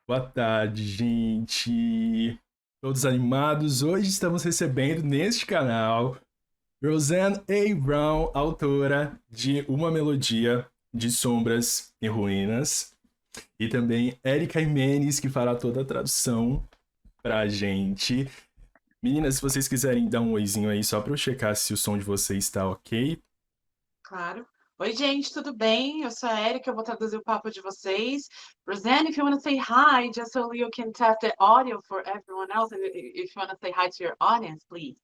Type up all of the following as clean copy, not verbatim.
Boa tarde, gente. Todos animados? Hoje estamos recebendo neste canal Roseanne A. autora de Uma Melodia de Sombras e Ruínas, e também Érica Imenes, que fará toda a tradução pra gente. Meninas, se vocês quiserem dar um oizinho aí só pra eu checar se o som de vocês está ok. Claro. Oi, gente, tudo bem? Eu sou a Érica, eu vou traduzir o papo de vocês. Roseanne, if you want to say hi, just so you can test the audio for everyone else, and if you want to say hi to your audience, please.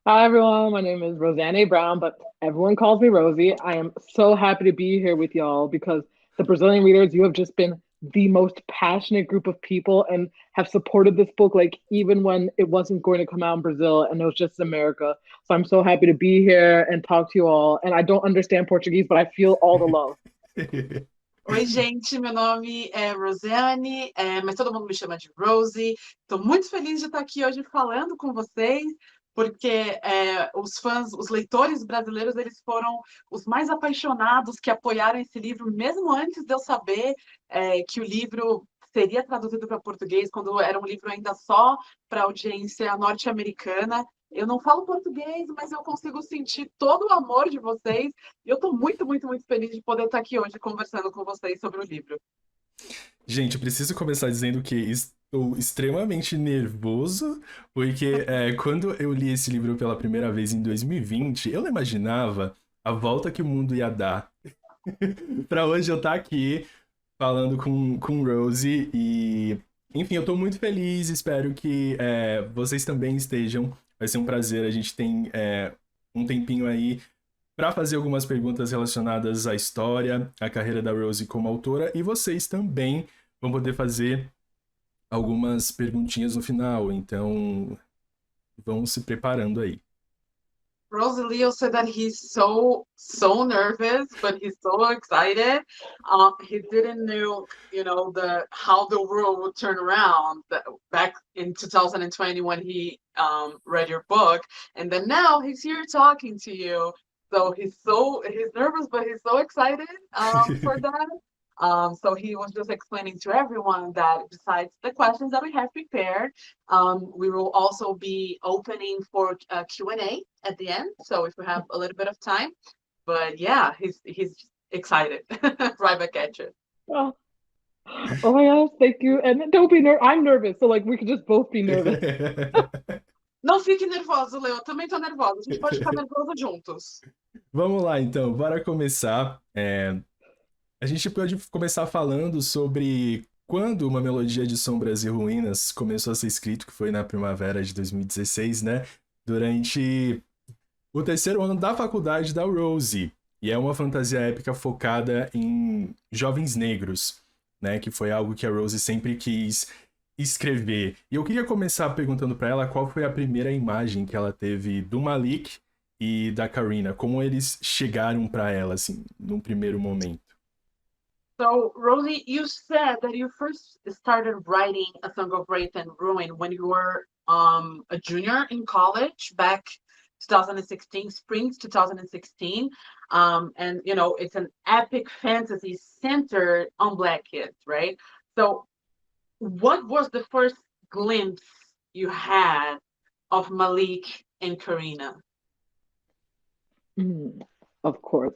Hi everyone, my name is Roseanne A. Brown, but everyone calls me Rosie. I am so happy to be here with y'all because the Brazilian readers, you have just been the most passionate group of people and have supported this book like even when it wasn't going to come out in Brazil and it was just America. So I'm so happy to be here and talk to you all. And I don't understand Portuguese, but I feel all the love. Oi, gente, meu nome é Roseanne, mas todo mundo me chama de Rosie. Estou muito feliz de estar aqui hoje falando com vocês, porque os fãs, os leitores brasileiros, eles foram os mais apaixonados que apoiaram esse livro, mesmo antes de eu saber que o livro seria traduzido para português, quando era um livro ainda só para audiência norte-americana. Eu não falo português, mas eu consigo sentir todo o amor de vocês. E eu estou muito, muito, muito feliz de poder estar aqui hoje conversando com vocês sobre o livro. Gente, eu preciso começar dizendo que estou extremamente nervoso, porque quando eu li esse livro pela primeira vez em 2020, eu não imaginava a volta que o mundo ia dar. Pra hoje eu estar aqui falando com Rosie e... Enfim, eu tô muito feliz, espero que vocês também estejam. Vai ser um prazer, a gente tem um tempinho aí para fazer algumas perguntas relacionadas à história, à carreira da Rosie como autora, e vocês também vão poder fazer algumas perguntinhas no final, então vão se preparando aí. Rosie Leo said that he's so nervous, but he's so excited. He didn't know, how the world would turn around back in 2020 when he read your book, and then now he's here talking to you. So he's nervous, but he's so excited for that. So he was just explaining to everyone that besides the questions that we have prepared, we will also be opening for Q&A at the end. So if we have a little bit of time, but yeah, he's excited. Right back at you. Oh my gosh, thank you. And don't be nervous. I'm nervous, so like we could just both be nervous. Não fique nervoso, Leo. Eu também tô nervosa. A gente pode ficar nervoso juntos. Vamos lá, então. Bora começar. A gente pode começar falando sobre quando Uma Melodia de Sombras e Ruínas começou a ser escrito, que foi na primavera de 2016, né? Durante o terceiro ano da faculdade da Rosie. E é uma fantasia épica focada em jovens negros, né? Que foi algo que a Rosie sempre quis escrever. E eu queria começar perguntando para ela qual foi a primeira imagem que ela teve do Malik e da Karina, como eles chegaram para ela, assim, num primeiro momento. So, Rosie, you said that you first started writing A Song of Wraith and Ruin when you were a junior in college back 2016, spring 2016. And, it's an epic fantasy centered on Black kids, right? So what was the first glimpse you had of Malik and Karina? Of course.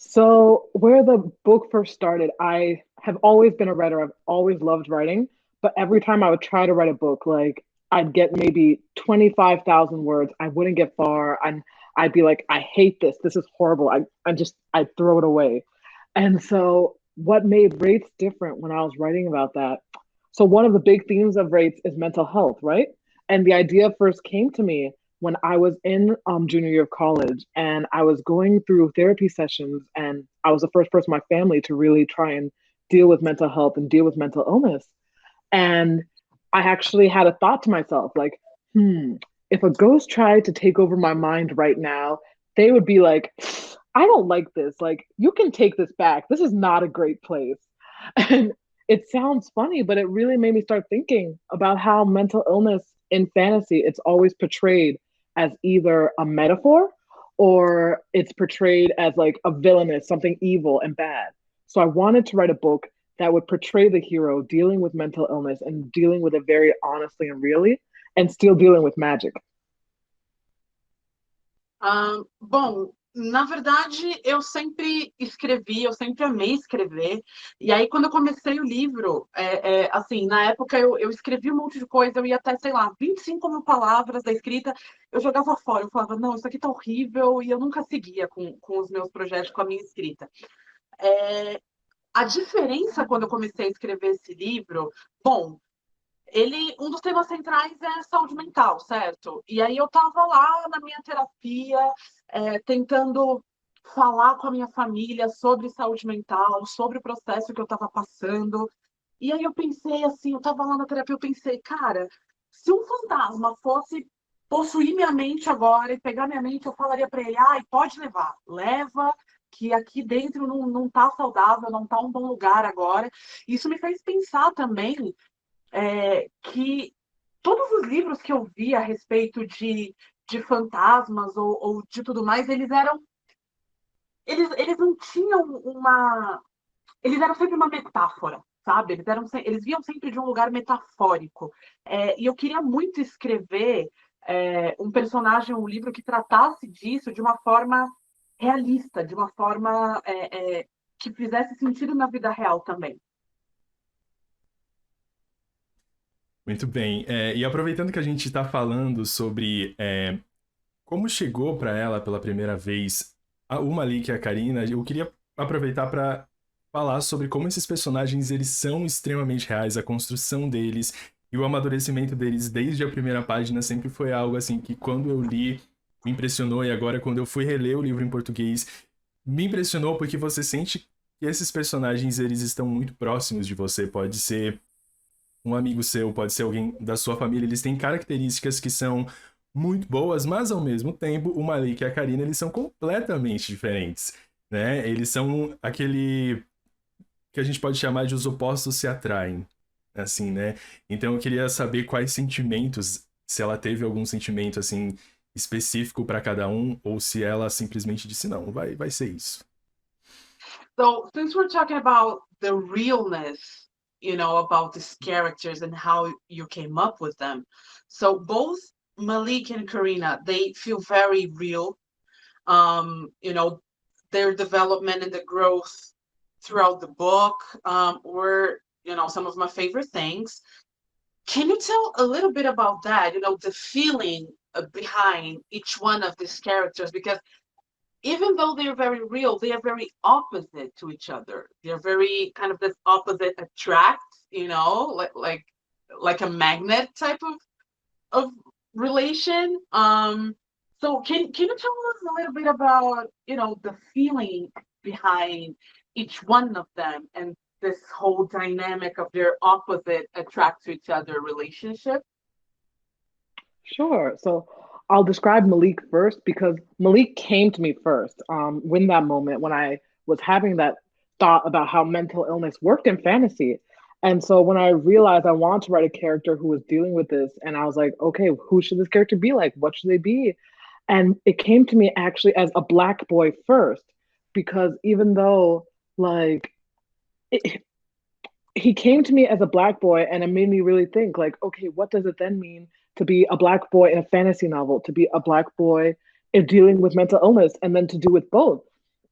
So, where the book first started, I have always been a writer. I've always loved writing, but every time I would try to write a book, like I'd get maybe 25,000 words. I wouldn't get far. I'd be like, I hate this. This is horrible. I'd throw it away. And so, what made Rates different when I was writing about that? So, one of the big themes of Rates is mental health, right? And the idea first came to me when I was in junior year of college and I was going through therapy sessions, and I was the first person in my family to really try and deal with mental health and deal with mental illness. And I actually had a thought to myself, like, if a ghost tried to take over my mind right now, they would be like, I don't like this. Like, you can take this back. This is not a great place. And it sounds funny, but it really made me start thinking about how mental illness in fantasy, it's always portrayed as either a metaphor or it's portrayed as like a villainous, something evil and bad. So I wanted to write a book that would portray the hero dealing with mental illness and dealing with it very honestly and really, and still dealing with magic. Bom, na verdade, eu sempre escrevi, eu sempre amei escrever. E aí, quando eu comecei o livro, assim, na época eu escrevi um monte de coisa, eu ia até, sei lá, 25 mil palavras da escrita, eu jogava fora, eu falava, não, isso aqui tá horrível, e eu nunca seguia com os meus projetos, com a minha escrita. A diferença quando eu comecei a escrever esse livro, bom, um dos temas centrais é saúde mental, certo? E aí eu estava lá na minha terapia, tentando falar com a minha família sobre saúde mental, sobre o processo que eu estava passando. E aí eu pensei assim, eu estava lá na terapia, eu pensei, cara, se um fantasma fosse possuir minha mente agora e pegar minha mente, eu falaria para ele, ai, pode levar, leva, que aqui dentro não tá saudável, não tá um bom lugar agora. Isso me fez pensar também que todos os livros que eu vi a respeito de fantasmas ou de tudo mais, eles não tinham eles eram sempre uma metáfora, sabe? Eles viam sempre de um lugar metafórico. E eu queria muito escrever um personagem, um livro que tratasse disso de uma forma realista, de uma forma que fizesse sentido na vida real também. Muito bem. E aproveitando que a gente está falando sobre como chegou para ela pela primeira vez o Malik e a Karina, eu queria aproveitar para falar sobre como esses personagens eles são extremamente reais, a construção deles e o amadurecimento deles desde a primeira página sempre foi algo assim que quando eu li me impressionou, e agora quando eu fui reler o livro em português me impressionou porque você sente que esses personagens eles estão muito próximos de você, pode ser um amigo seu, pode ser alguém da sua família, eles têm características que são muito boas, mas ao mesmo tempo o Malik e a Karina eles são completamente diferentes, né? Eles são aquele que a gente pode chamar de os opostos se atraem, assim, né? Então eu queria saber quais sentimentos, se ela teve algum sentimento assim específico para cada um ou se ela simplesmente disse não, vai ser isso. So, since we're talking about the realness, about these characters and how you came up with them. So both Malik and Karina, they feel very real. Their development and the growth throughout the book were, some of my favorite things. Can you tell a little bit about that, the feeling behind each one of these characters? Because even though they're very real, they are very opposite to each other. They're very kind of this opposite attract, like a magnet type of relation. So can you tell us a little bit about the feeling behind each one of them and this whole dynamic of their opposite attract to each other relationship? Sure. So I'll describe Malik first because Malik came to me first in that moment when I was having that thought about how mental illness worked in fantasy. And so when I realized I wanted to write a character who was dealing with this, and I was like, okay, who should this character be like? What should they be? And it came to me actually as a Black boy first, because even though like it, he came to me as a Black boy, and it made me really think like, okay, what does it then mean to be a Black boy in a fantasy novel, to be a Black boy in dealing with mental illness, and then to do with both?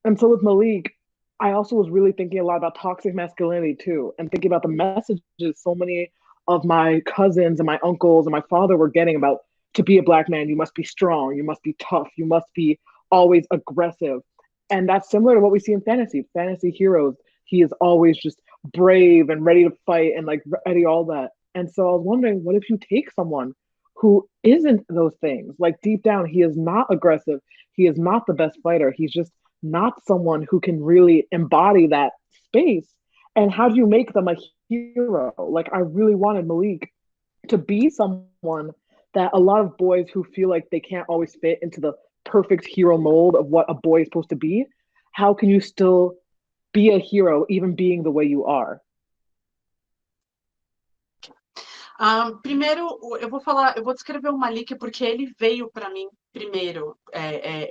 And so with Malik, I also was really thinking a lot about toxic masculinity too, and thinking about the messages so many of my cousins and my uncles and my father were getting about to be a Black man, you must be strong, you must be tough, you must be always aggressive. And that's similar to what we see in fantasy. Fantasy heroes, he is always just brave and ready to fight and like ready all that. And so I was wondering, what if you take someone who isn't those things? Like deep down, he is not aggressive. He is not the best fighter. He's just not someone who can really embody that space. And how do you make them a hero? Like I really wanted Malik to be someone that a lot of boys who feel like they can't always fit into the perfect hero mold of what a boy is supposed to be, how can you still be a hero even being the way you are? Primeiro, eu vou descrever o Malik porque ele veio para mim primeiro,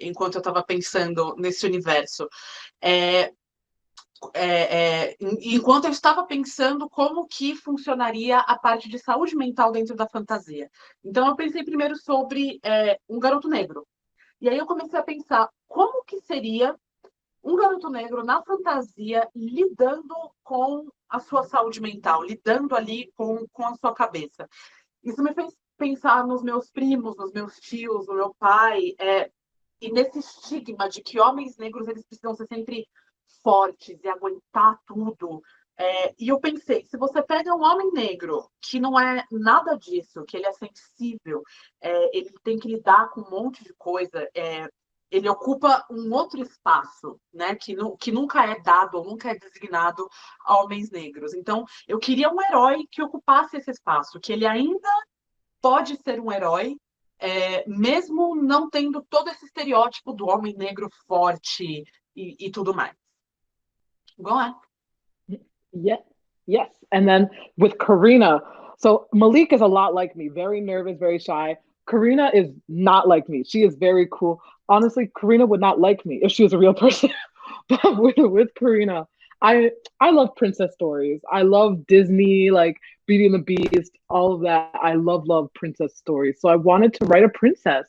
enquanto eu estava pensando nesse universo. Enquanto eu estava pensando como que funcionaria a parte de saúde mental dentro da fantasia. Então, eu pensei primeiro sobre um garoto negro. E aí eu comecei a pensar como que seria um garoto negro na fantasia lidando com a sua saúde mental, lidando ali com a sua cabeça. Isso me fez pensar nos meus primos, nos meus tios, no meu pai, e nesse estigma de que homens negros eles precisam ser sempre fortes e aguentar tudo. E eu pensei, se você pega um homem negro que não é nada disso, que ele é sensível, ele tem que lidar com um monte de coisa, ele ocupa um outro espaço, né, que nunca é dado ou nunca é designado a homens negros. Então, eu queria um herói que ocupasse esse espaço, que ele ainda pode ser um herói, mesmo não tendo todo esse estereótipo do homem negro forte e tudo mais. Go on. Yeah, yes. And then with Karina, so Malik is a lot like me, very nervous, very shy. Karina is not like me. She is very cool. Honestly, Karina would not like me if she was a real person. But with Karina, I I love princess stories. I love Disney, like Beauty and the Beast, all of that. I love princess stories. So I wanted to write a princess.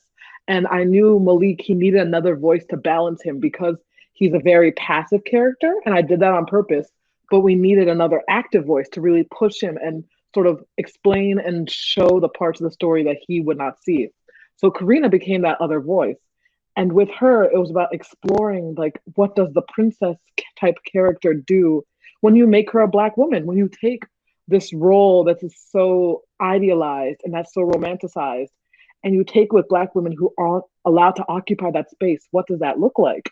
And I knew Malik, he needed another voice to balance him because he's a very passive character. And I did that on purpose, but we needed another active voice to really push him and sort of explain and show the parts of the story that he would not see. So Karina became that other voice. And with her, it was about exploring, like, what does the princess type character do when you make her a Black woman, when you take this role that is so idealized and that's so romanticized, and you take with Black women who aren't allowed to occupy that space, what does that look like?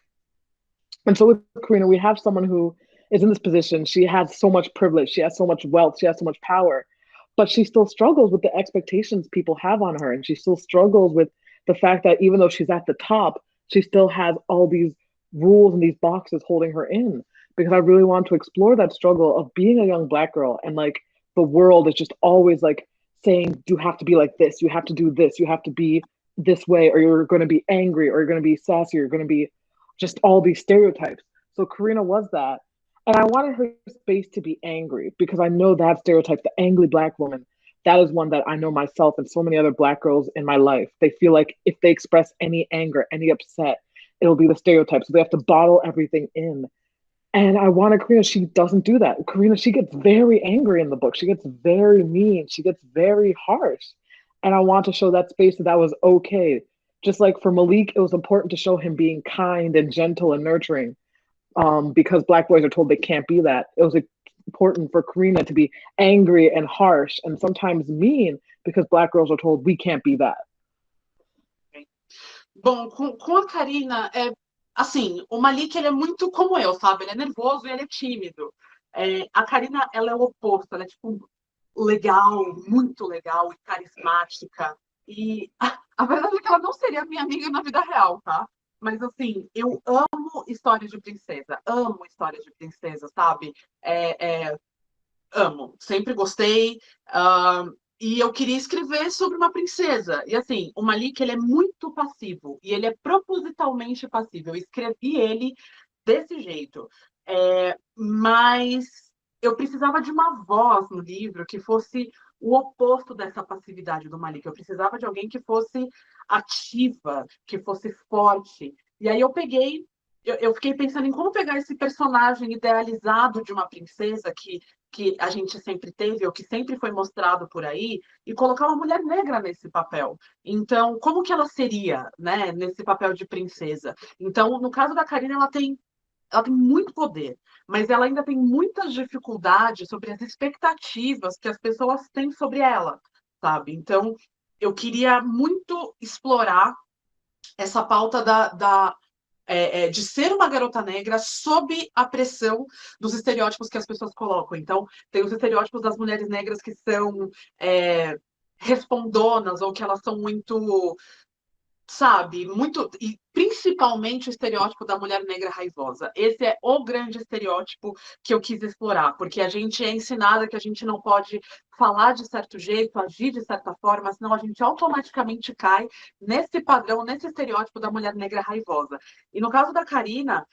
And so with Karina, we have someone who is in this position. She has so much privilege, she has so much wealth, she has so much power, but she still struggles with the expectations people have on her. And she still struggles with the fact that even though she's at the top, she still has all these rules and these boxes holding her in. Because I really want to explore that struggle of being a young Black girl, and like the world is just always like saying, you have to be like this, you have to do this, you have to be this way, or you're going to be angry, or you're going to be sassy, or you're going to be just all these stereotypes. So Karina was that. And I wanted her space to be angry because I know that stereotype, the angry Black woman, that is one that I know myself and so many other Black girls in my life. They feel like if they express any anger, any upset, it'll be the stereotype. So they have to bottle everything in. And I wanted Karina, she doesn't do that. Karina, she gets very angry in the book. She gets very mean. She gets very harsh. And I want to show that space that was okay. Just like for Malik, it was important to show him being kind and gentle and nurturing, because Black boys are told they can't be that. It was important for Karina to be angry and harsh and sometimes mean because Black girls are told we can't be that. Bom, com a Karina, assim, o Malik ele é muito como eu, sabe? Ele é nervoso e ele é tímido. A Karina, ela é o oposto, ela é tipo legal, muito legal e carismática. E a verdade é que ela não seria minha amiga na vida real, tá? Mas assim, eu amo histórias de princesa, sabe? Amo, sempre gostei. E eu queria escrever sobre uma princesa. E assim, o Malik, ele é muito passivo. E ele é propositalmente passivo. Eu escrevi ele desse jeito. Mas eu precisava de uma voz no livro que fosse o oposto dessa passividade do Malik. Eu precisava de alguém que fosse ativa, que fosse forte. E aí eu fiquei pensando em como pegar esse personagem idealizado de uma princesa que a gente sempre teve, ou que sempre foi mostrado por aí, e colocar uma mulher negra nesse papel. Então, como que ela seria, né, nesse papel de princesa? Então, no caso da Karina, ela tem muito poder, mas ela ainda tem muitas dificuldades sobre as expectativas que as pessoas têm sobre ela, sabe? Então, eu queria muito explorar essa pauta de ser uma garota negra sob a pressão dos estereótipos que as pessoas colocam. Então, tem os estereótipos das mulheres negras que são respondonas, ou que elas são muito sabe, muito, e principalmente o estereótipo da mulher negra raivosa. Esse é o grande estereótipo que eu quis explorar, porque a gente é ensinada que a gente não pode falar de certo jeito, agir de certa forma, senão a gente automaticamente cai nesse padrão, nesse estereótipo da mulher negra raivosa. E no caso da Karina,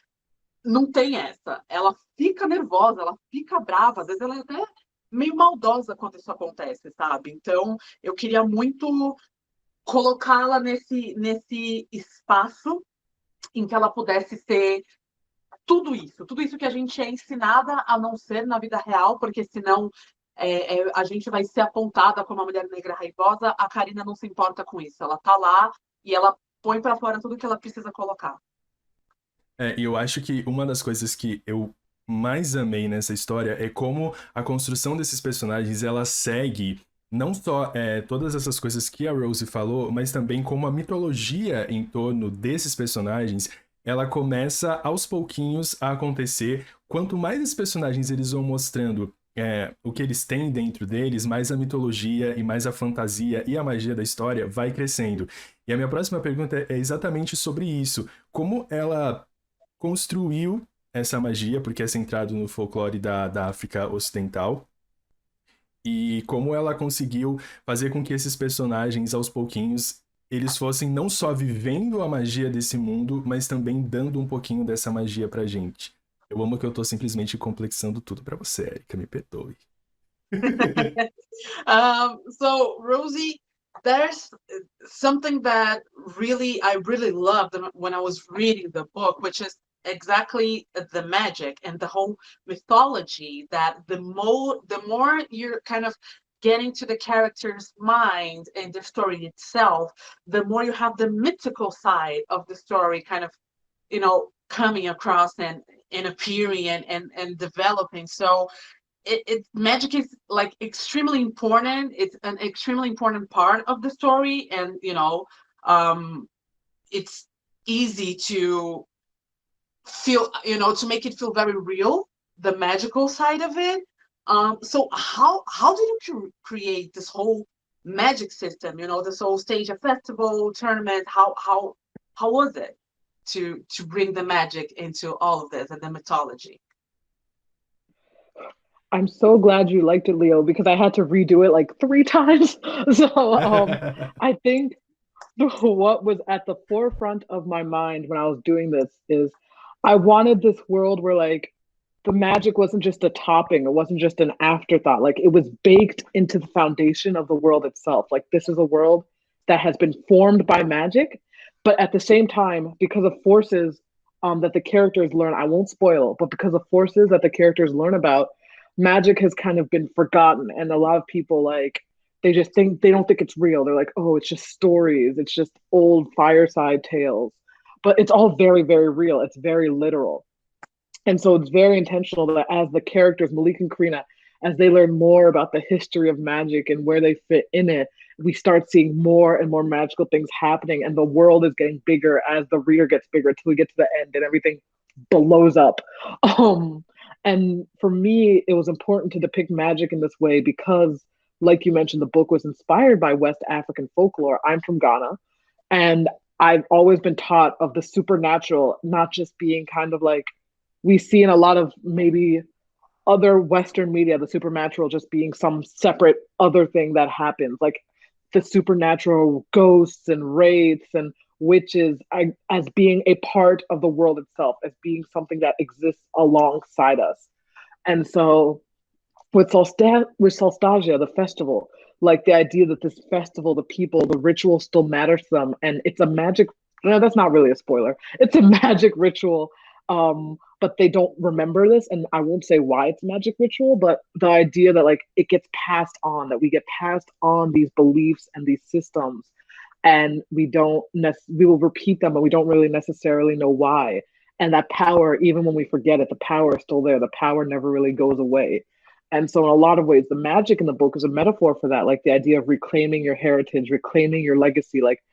não tem essa. Ela fica nervosa, ela fica brava, às vezes ela é até meio maldosa quando isso acontece, sabe? Então, eu queria muito colocá-la nesse espaço em que ela pudesse ser tudo isso que a gente é ensinada a não ser na vida real, porque senão a gente vai ser apontada como uma mulher negra raivosa. A Karina não se importa com isso, ela tá lá e ela põe para fora tudo que ela precisa colocar. E eu acho que uma das coisas que eu mais amei nessa história é como a construção desses personagens, ela segue não só todas essas coisas que a Rose falou, mas também como a mitologia em torno desses personagens, ela começa aos pouquinhos a acontecer. Quanto mais esses personagens eles vão mostrando o que eles têm dentro deles, mais a mitologia e mais a fantasia e a magia da história vai crescendo. E a minha próxima pergunta é exatamente sobre isso. Como ela construiu essa magia, porque é centrado no folclore da África Ocidental, e como ela conseguiu fazer com que esses personagens, aos pouquinhos, eles fossem não só vivendo a magia desse mundo, mas também dando um pouquinho dessa magia pra gente. Eu amo que eu tô simplesmente complexando tudo pra você, Érica, me perdoe. So Rosie, there's something that I really loved when I was reading the book, which is exactly the magic and the whole mythology. That the more you're kind of getting to the character's mind and the story itself, the more you have the mythical side of the story kind of, coming across and appearing and developing. So magic is like extremely important. It's an extremely important part of the story, and it's easy to feel, to make it feel very real, the magical side of it. So how did you create this whole magic system? This whole stage, a festival, tournament. How was it to bring the magic into all of this and the mythology? I'm so glad you liked it, Leo, because I had to redo it like 3 times. So I think what was at the forefront of my mind when I was doing this is I wanted this world where like the magic wasn't just a topping, it wasn't just an afterthought. Like it was baked into the foundation of the world itself. Like this is a world that has been formed by magic, but at the same time, because of forces that the characters learn, I won't spoil, but because of forces that the characters learn about, magic has kind of been forgotten. And a lot of people like they don't think it's real. They're like, oh, it's just stories, it's just old fireside tales. But it's all very, very real. It's very literal. And so it's very intentional that as the characters, Malik and Karina, as they learn more about the history of magic and where they fit in it, we start seeing more and more magical things happening. And the world is getting bigger as the reader gets bigger until we get to the end and everything blows up. And for me, it was important to depict magic in this way because, like you mentioned, the book was inspired by West African folklore. I'm from Ghana, and I've always been taught of the supernatural, not just being kind of like we see in a lot of maybe other Western media, the supernatural just being some separate other thing that happens, like the supernatural ghosts and wraiths and witches as being a part of the world itself, as being something that exists alongside us. And so with Solstasia, the festival, like the idea that this festival, the people, the ritual still matters to them, and it's a magic. No, that's not really a spoiler. It's a magic ritual, but they don't remember this, and I won't say why it's a magic ritual, but the idea that like it gets passed on, that we get passed on these beliefs and these systems, and we will repeat them, but we don't really necessarily know why. And that power, even when we forget it, the power is still there. The power never really goes away. And so in a lot of ways, the magic in the book is a metaphor for that, like the idea of reclaiming your heritage, reclaiming your legacy. Like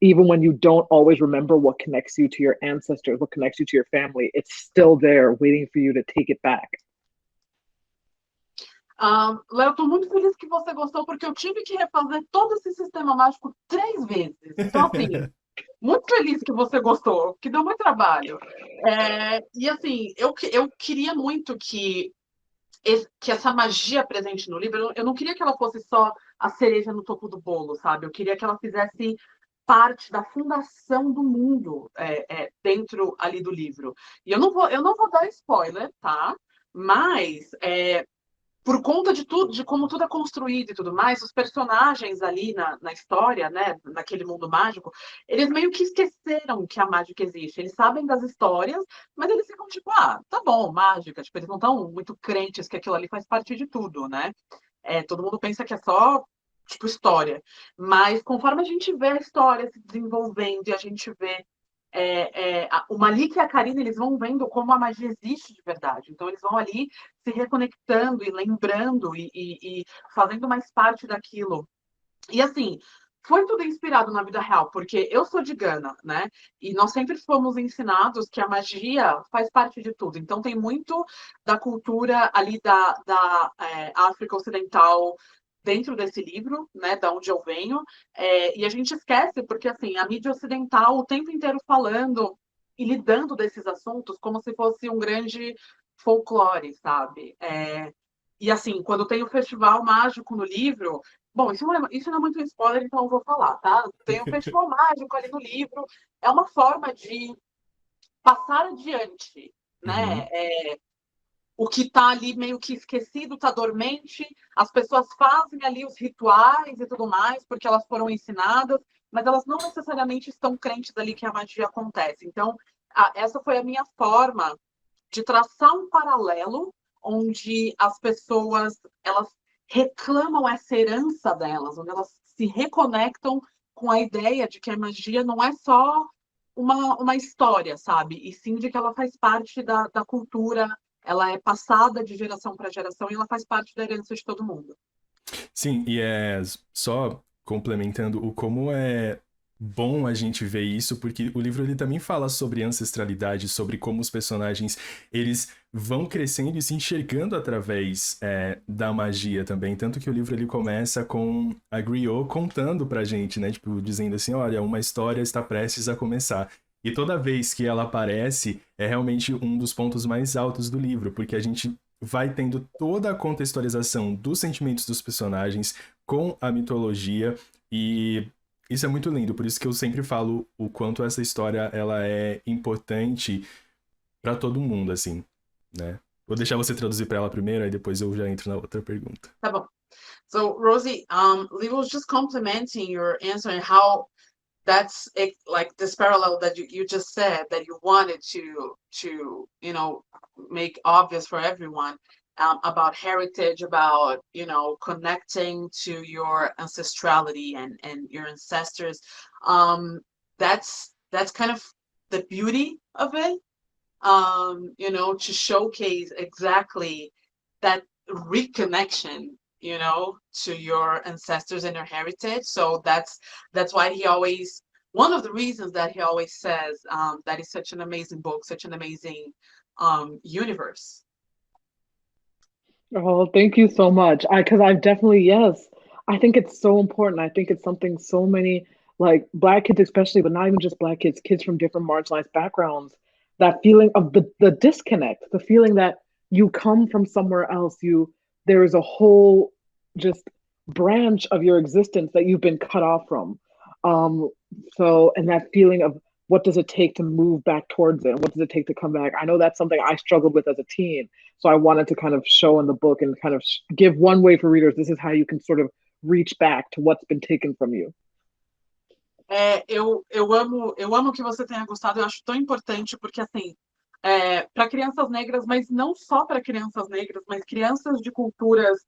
even when you don't always remember what connects you to your ancestors, what connects you to your family, it's still there waiting for you to take it back. Léo, estou muito feliz que você gostou, porque eu tive que refazer todo esse sistema mágico 3 vezes. Então, assim, Muito feliz que você gostou, que deu muito trabalho. E assim, eu queria muito que essa magia presente no livro, eu não queria que ela fosse só a cereja no topo do bolo, sabe? Eu queria que ela fizesse parte da fundação do mundo dentro ali do livro. E eu não vou dar spoiler, tá? Mas por conta de tudo, de como tudo é construído e tudo mais, os personagens ali na história, né, naquele mundo mágico, eles meio que esqueceram que a mágica existe. Eles sabem das histórias, mas eles ficam tipo, ah, tá bom, mágica. Tipo, eles não estão muito crentes que aquilo ali faz parte de tudo, né? Todo mundo pensa que é só, tipo, história. Mas conforme a gente vê a história se desenvolvendo e a gente vê o Malik e a Karina, eles vão vendo como a magia existe de verdade. Então, eles vão ali se reconectando e lembrando e fazendo mais parte daquilo. E assim, foi tudo inspirado na vida real, porque eu sou de Gana, né? E nós sempre fomos ensinados que a magia faz parte de tudo. Então, tem muito da cultura ali da África Ocidental dentro desse livro, né, da onde eu venho, e a gente esquece, porque assim, a mídia ocidental o tempo inteiro falando e lidando desses assuntos como se fosse um grande folclore, sabe? E assim, quando tem o Festival Mágico no livro, bom, isso não é muito spoiler, então eu vou falar, tá? Tem um Festival Mágico ali no livro, é uma forma de passar adiante, né? Uhum. O que está ali meio que esquecido, está dormente, as pessoas fazem ali os rituais e tudo mais, porque elas foram ensinadas, mas elas não necessariamente estão crentes ali que a magia acontece. Então, essa foi a minha forma de traçar um paralelo onde as pessoas elas reclamam essa herança delas, onde elas se reconectam com a ideia de que a magia não é só uma história, sabe? E sim de que ela faz parte da cultura, ela é passada de geração para geração e ela faz parte da herança de todo mundo. Sim, e só complementando o como é bom a gente ver isso, porque o livro ele também fala sobre ancestralidade, sobre como os personagens eles vão crescendo e se enxergando através da magia também, tanto que o livro ele começa com a Griot contando pra gente, né, tipo, dizendo assim, olha, uma história está prestes a começar. E toda vez que ela aparece, é realmente um dos pontos mais altos do livro, porque a gente vai tendo toda a contextualização dos sentimentos dos personagens com a mitologia e isso é muito lindo, por isso que eu sempre falo o quanto essa história ela é importante para todo mundo, assim, né? Vou deixar você traduzir para ela primeiro, aí depois eu já entro na outra pergunta. Tá bom. So, Rosie, Lee was just complimenting your answer and how that's like this parallel that you just said that you wanted to make obvious for everyone about heritage, about connecting to your ancestrality and your ancestors. That's kind of the beauty of it, to showcase exactly that reconnection, to your ancestors and your heritage. So that's why he always, one of the reasons that he always says that is such an amazing book, such an amazing universe. Oh, thank you so much. Because I've definitely, yes, I think it's so important. I think it's something so many, like Black kids, especially, but not even just Black kids, kids from different marginalized backgrounds, that feeling of the disconnect, the feeling that you come from somewhere else, there is a whole just branch of your existence that you've been cut off from. Um, and that feeling of what does it take to move back towards it? And what does it take to come back? I know that's something I struggled with as a teen. So I wanted to kind of show in the book and kind of give one way for readers. This is how you can sort of reach back to what's been taken from you. Eu amo que você tenha gostado, eu acho tão importante, porque assim, para crianças negras, mas não só para crianças negras, mas crianças de culturas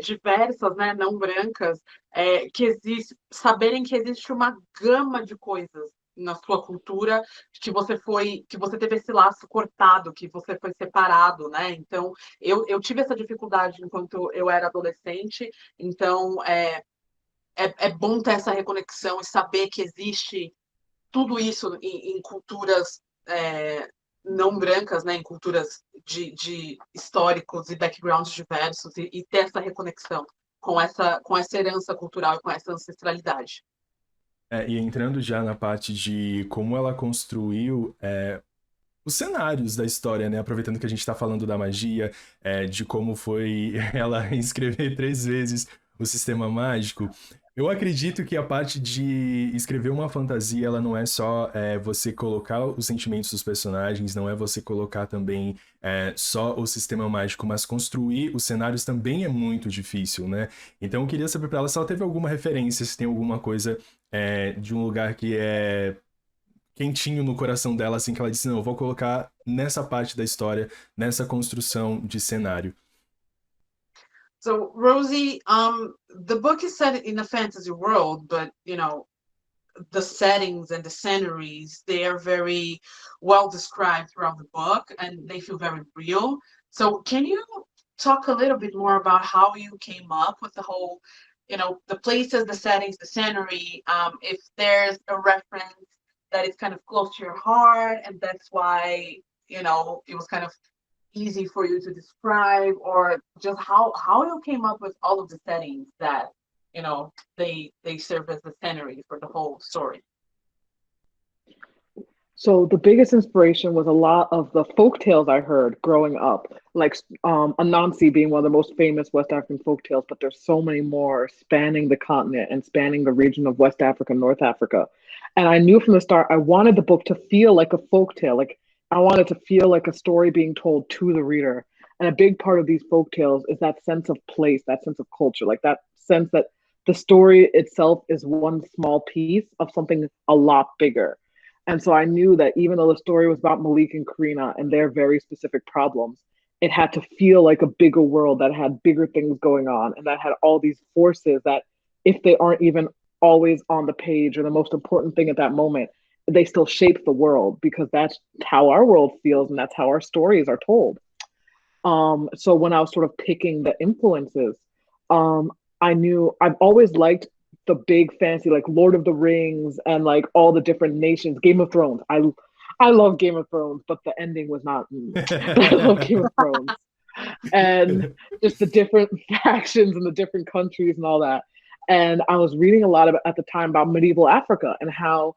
diversas, né, não brancas, saberem que existe uma gama de coisas na sua cultura, que você teve esse laço cortado, que você foi separado, né? Então, eu tive essa dificuldade enquanto eu era adolescente, então é bom ter essa reconexão e saber que existe tudo isso em culturas não brancas, né, em culturas de históricos e backgrounds diversos, e ter essa reconexão com essa herança cultural e com essa ancestralidade. E entrando já na parte de como ela construiu os cenários da história, né? Aproveitando que a gente tá falando da magia, de como foi ela escrever 3 vezes o sistema mágico. Eu acredito que a parte de escrever uma fantasia, ela não é só você colocar os sentimentos dos personagens, não é você colocar também só o sistema mágico, mas construir os cenários também é muito difícil, né? Então eu queria saber pra ela se ela teve alguma referência, se tem alguma coisa de um lugar que é quentinho no coração dela, assim, que ela disse, não, eu vou colocar nessa parte da história, nessa construção de cenário. So Rosie, the book is set in a fantasy world, but you know, the settings and the sceneries, they are very well described throughout the book and they feel very real. So can you talk a little bit more about how you came up with the whole, you know, the places, the settings, the scenery, if there's a reference that is kind of close to your heart and that's why, you know, it was kind of easy for you to describe, or just how you came up with all of the settings that, you know, they serve as the scenery for the whole story. So the biggest inspiration was a lot of the folk tales I heard growing up, like Anansi being one of the most famous West African folk tales, but there's so many more spanning the continent and spanning the region of West Africa, North Africa. And I knew from the start I wanted the book to feel like a folk tale, like I wanted to feel like a story being told to the reader. And a big part of these folk tales is that sense of place, that sense of culture, like that sense that the story itself is one small piece of something a lot bigger. And so I knew that even though the story was about Malik and Karina and their very specific problems, it had to feel like a bigger world that had bigger things going on and that had all these forces that, if they aren't even always on the page or the most important thing at that moment, they still shape the world because that's how our world feels and that's how our stories are told. So when I was sort of picking the influences, I knew I've always liked the big fancy like Lord of the Rings and like all the different nations. Game of Thrones. I love Game of Thrones, but the ending was not. I love Game of Thrones and just the different factions and the different countries and all that. And I was reading a lot at the time about medieval Africa and how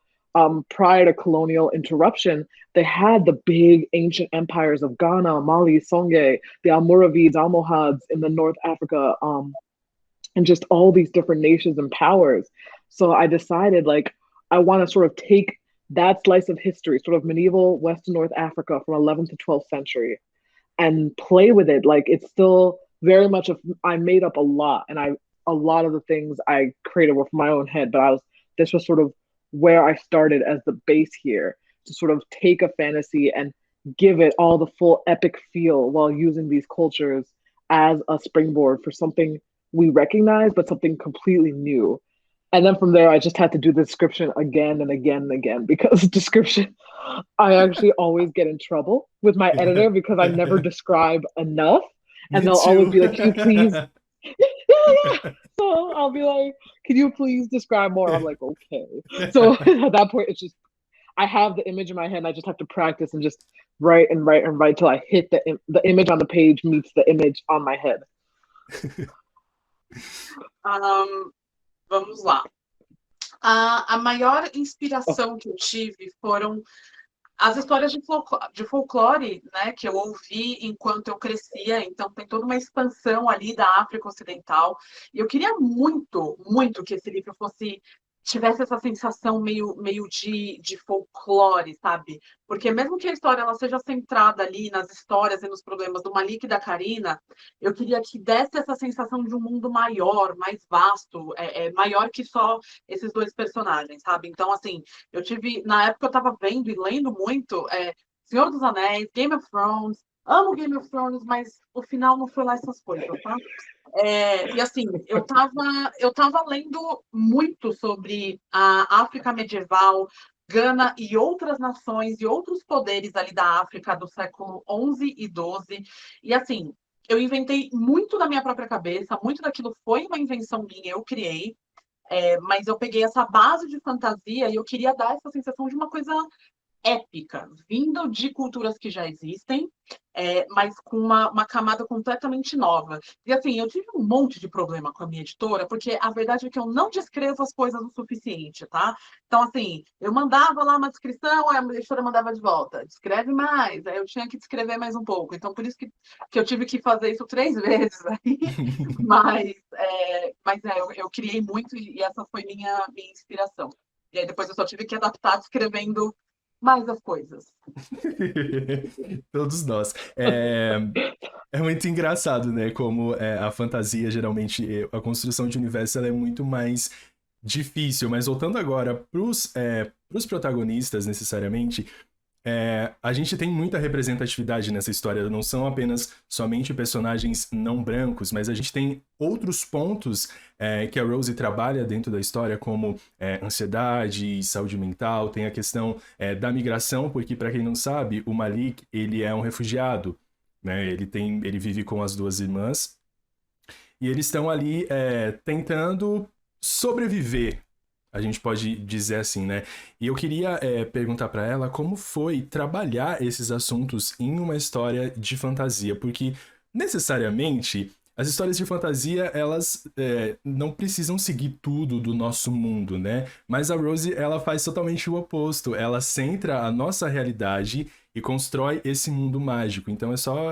prior to colonial interruption, they had the big ancient empires of Ghana, Mali, Songhai, the Almoravids, Almohads in the North Africa, and just all these different nations and powers. So I decided like I want to sort of take that slice of history, sort of medieval Western North Africa from 11th to 12th century, and play with it. Like it's still very much I made up a lot, and a lot of the things I created were from my own head, but this was sort of where I started as the base here to sort of take a fantasy and give it all the full epic feel while using these cultures as a springboard for something we recognize, but something completely new. And then from there, I just had to do the description again and again and again because description, I actually always get in trouble with my editor because I never describe enough. And Me they'll always too. be like, can you please? Yeah. So I'll be like, can you please describe more? I'm like, okay. So at that point, it's just, I have the image in my head and I just have to practice and just write and write and write till I hit the image on the page meets the image on my head. Vamos lá. A maior inspiração que eu tive foram as histórias de folclore, né, que eu ouvi enquanto eu crescia. Então tem toda uma expansão ali da África Ocidental. E eu queria muito, muito que esse livro tivesse essa sensação meio de folclore, sabe? Porque mesmo que a história ela seja centrada ali nas histórias e nos problemas do Malik e da Karina, eu queria que desse essa sensação de um mundo maior, mais vasto, maior que só esses dois personagens, sabe? Então, assim, na época eu estava vendo e lendo muito Senhor dos Anéis, Game of Thrones, amo Game of Thrones, mas o final não foi lá essas coisas, tá? E assim, eu tava lendo muito sobre a África medieval, Gana e outras nações e outros poderes ali da África do século XI e XII. E assim, eu inventei muito da minha própria cabeça, muito daquilo foi uma invenção minha, eu criei, mas eu peguei essa base de fantasia e eu queria dar essa sensação de uma coisa épica, vindo de culturas que já existem, mas com uma camada completamente nova. E assim, eu tive um monte de problema com a minha editora, porque a verdade é que eu não descrevo as coisas o suficiente, tá? Então, assim, eu mandava lá uma descrição, aí a editora mandava de volta, descreve mais, aí eu tinha que descrever mais um pouco. Então, por isso que eu tive que fazer isso 3 vezes aí. Eu criei muito e essa foi minha inspiração. E aí depois eu só tive que adaptar descrevendo mais as coisas. Todos nós. É muito engraçado, né? Como a fantasia, geralmente, a construção de universo ela é muito mais difícil. Mas voltando agora pros protagonistas, necessariamente, a gente tem muita representatividade nessa história. Não são apenas somente personagens não brancos, mas a gente tem outros pontos que a Rose trabalha dentro da história, como ansiedade, saúde mental. Tem a questão da migração, porque, para quem não sabe, o Malik ele é um refugiado, né? Ele vive com as 2 irmãs e eles estão ali tentando sobreviver, a gente pode dizer assim, né? E eu queria perguntar pra ela como foi trabalhar esses assuntos em uma história de fantasia, porque necessariamente as histórias de fantasia, elas não precisam seguir tudo do nosso mundo, né? Mas a Rose, ela faz totalmente o oposto. Ela centra a nossa realidade e constrói esse mundo mágico. Então é só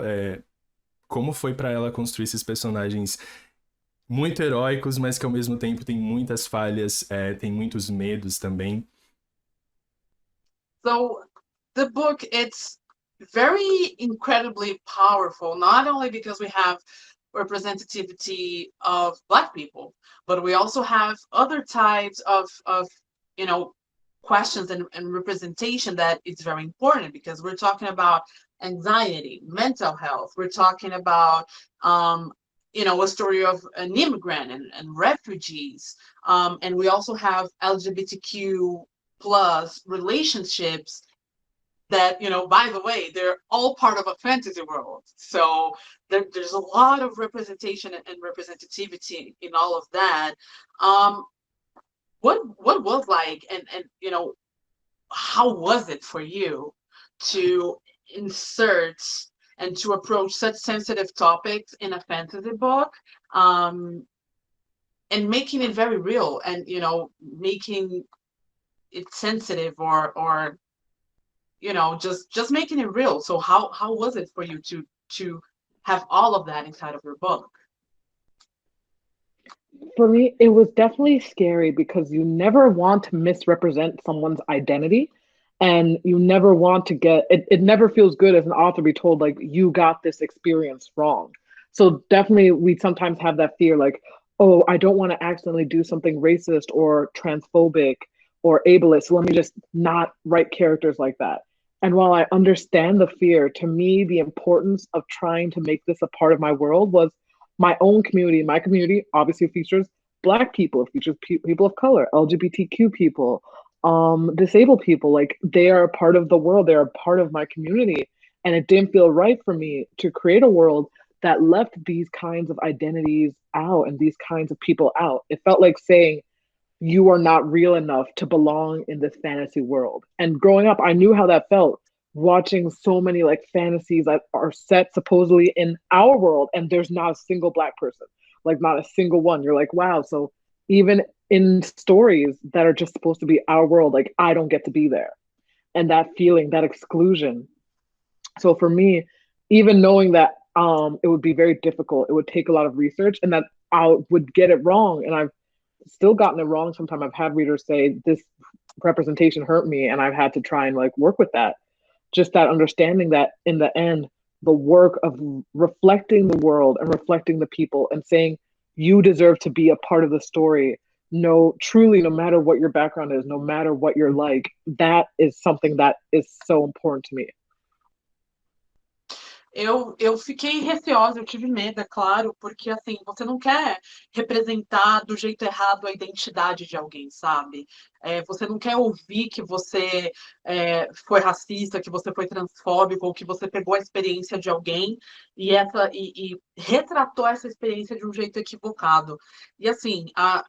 como foi pra ela construir esses personagens muito heróicos, mas que ao mesmo tempo tem muitas falhas, tem muitos medos também. So the book, it's very incredibly powerful, not only because we have representativity of Black people, but we also have other types of questions and representation that is very important, because we're talking about anxiety, mental health. We're talking about a story of an immigrant and refugees. And we also have LGBTQ plus relationships that, by the way, they're all part of a fantasy world. So there's a lot of representation and representativity in all of that. What was like, and how was it for you to insert and to approach such sensitive topics in a fantasy book, and making it very real, and making it sensitive, or just making it real? So how was it for you to have all of that inside of your book? For me, it was definitely scary because you never want to misrepresent someone's identity, and you never want to it never feels good as an author to be told like you got this experience wrong. So definitely we sometimes have that fear like, oh, I don't want to accidentally do something racist or transphobic or ableist, so let me just not write characters like that. And while I understand the fear, to me the importance of trying to make this a part of my world was my own community. My community obviously features Black people, it features people of color, LGBTQ people, disabled people. Like, they are a part of the world, they're a part of my community. And it didn't feel right for me to create a world that left these kinds of identities out and these kinds of people out. It felt like saying, you are not real enough to belong in this fantasy world. And growing up, I knew how that felt, watching so many like fantasies that are set supposedly in our world, and there's not a single Black person, like not a single one. You're like, wow, so even in stories that are just supposed to be our world, like I don't get to be there. And that feeling, that exclusion. So for me, even knowing that it would be very difficult, it would take a lot of research, and that I would get it wrong, and I've still gotten it wrong. Sometimes I've had readers say this representation hurt me, and I've had to try and like work with that. Just that understanding that in the end, the work of reflecting the world and reflecting the people and saying you deserve to be a part of the story. No, truly, no matter what your background is, no matter what you're like, that is something that is so important to me. Eu fiquei receosa, eu tive medo, é claro, porque assim, você não quer representar do jeito errado a identidade de alguém, sabe? Você não quer ouvir que você foi racista, que você foi transfóbico, ou que você pegou a experiência de alguém e retratou essa experiência de um jeito equivocado. E assim, a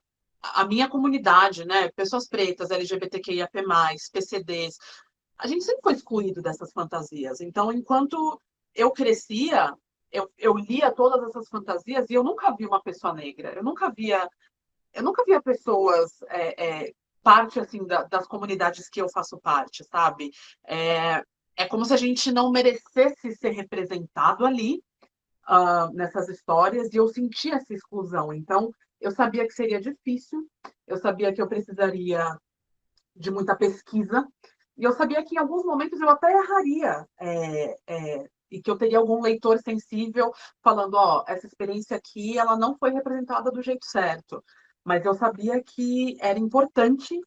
minha comunidade, né, pessoas pretas, LGBTQIAP+, PCDs, a gente sempre foi excluído dessas fantasias. Então, enquanto eu crescia, eu lia todas essas fantasias e eu nunca vi uma pessoa negra. Eu nunca via pessoas parte assim das comunidades que eu faço parte, sabe? É como se a gente não merecesse ser representado ali, nessas histórias, e eu sentia essa exclusão. Então, eu sabia que seria difícil, eu sabia que eu precisaria de muita pesquisa, e eu sabia que em alguns momentos eu até erraria, e que eu teria algum leitor sensível falando, ó, essa experiência aqui, ela não foi representada do jeito certo. Mas eu sabia que era importante,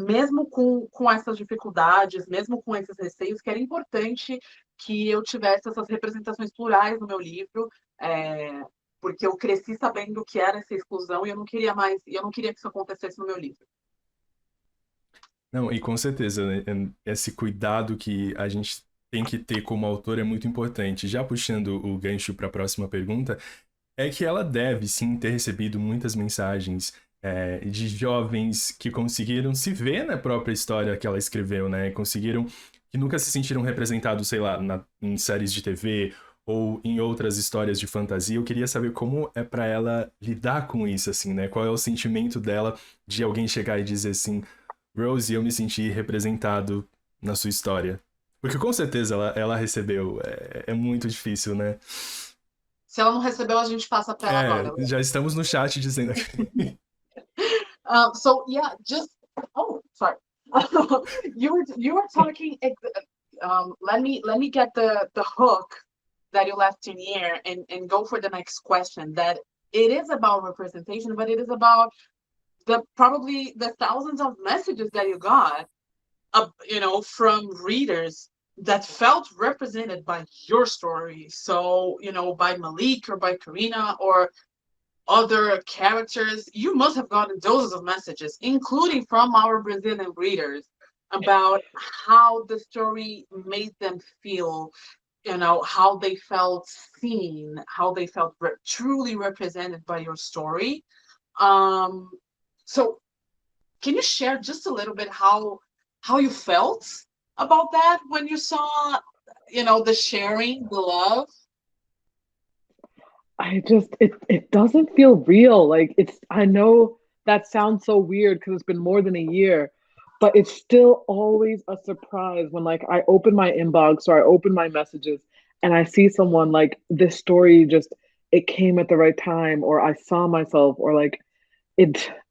mesmo com essas dificuldades, mesmo com esses receios, que era importante que eu tivesse essas representações plurais no meu livro, porque eu cresci sabendo o que era essa exclusão e eu não queria mais, e eu não queria que isso acontecesse no meu livro. Não, e com certeza, né, esse cuidado que a gente tem que ter como autor é muito importante. Já puxando o gancho para a próxima pergunta, é que ela deve sim ter recebido muitas mensagens de jovens que conseguiram se ver na própria história que ela escreveu, né? Conseguiram, que nunca se sentiram representados, sei lá, em séries de TV ou em outras histórias de fantasia. Eu queria saber como é para ela lidar com isso, assim, né? Qual é o sentimento dela de alguém chegar e dizer assim, Rose, eu me senti representado na sua história. Porque com certeza ela recebeu. É muito difícil, né? Se ela não recebeu, a gente passa para ela agora. Já estamos no chat dizendo aqui. So yeah, just sorry. You were talking. Let me get the hook that you left in here and go for the next question. That it is about representation, but it is about probably the thousands of messages that you got, from readers that felt represented by your story. So, by Malik or by Karina or other characters, you must have gotten dozens of messages, including from our Brazilian readers, about how the story made them feel, how they felt seen, how they felt truly represented by your story. So can you share just a little bit how you felt about that when you saw, the sharing, the love? It doesn't feel real. Like I know that sounds so weird because it's been more than a year, but it's still always a surprise when like I open my inbox or I open my messages and I see someone like this story just it came at the right time or I saw myself or like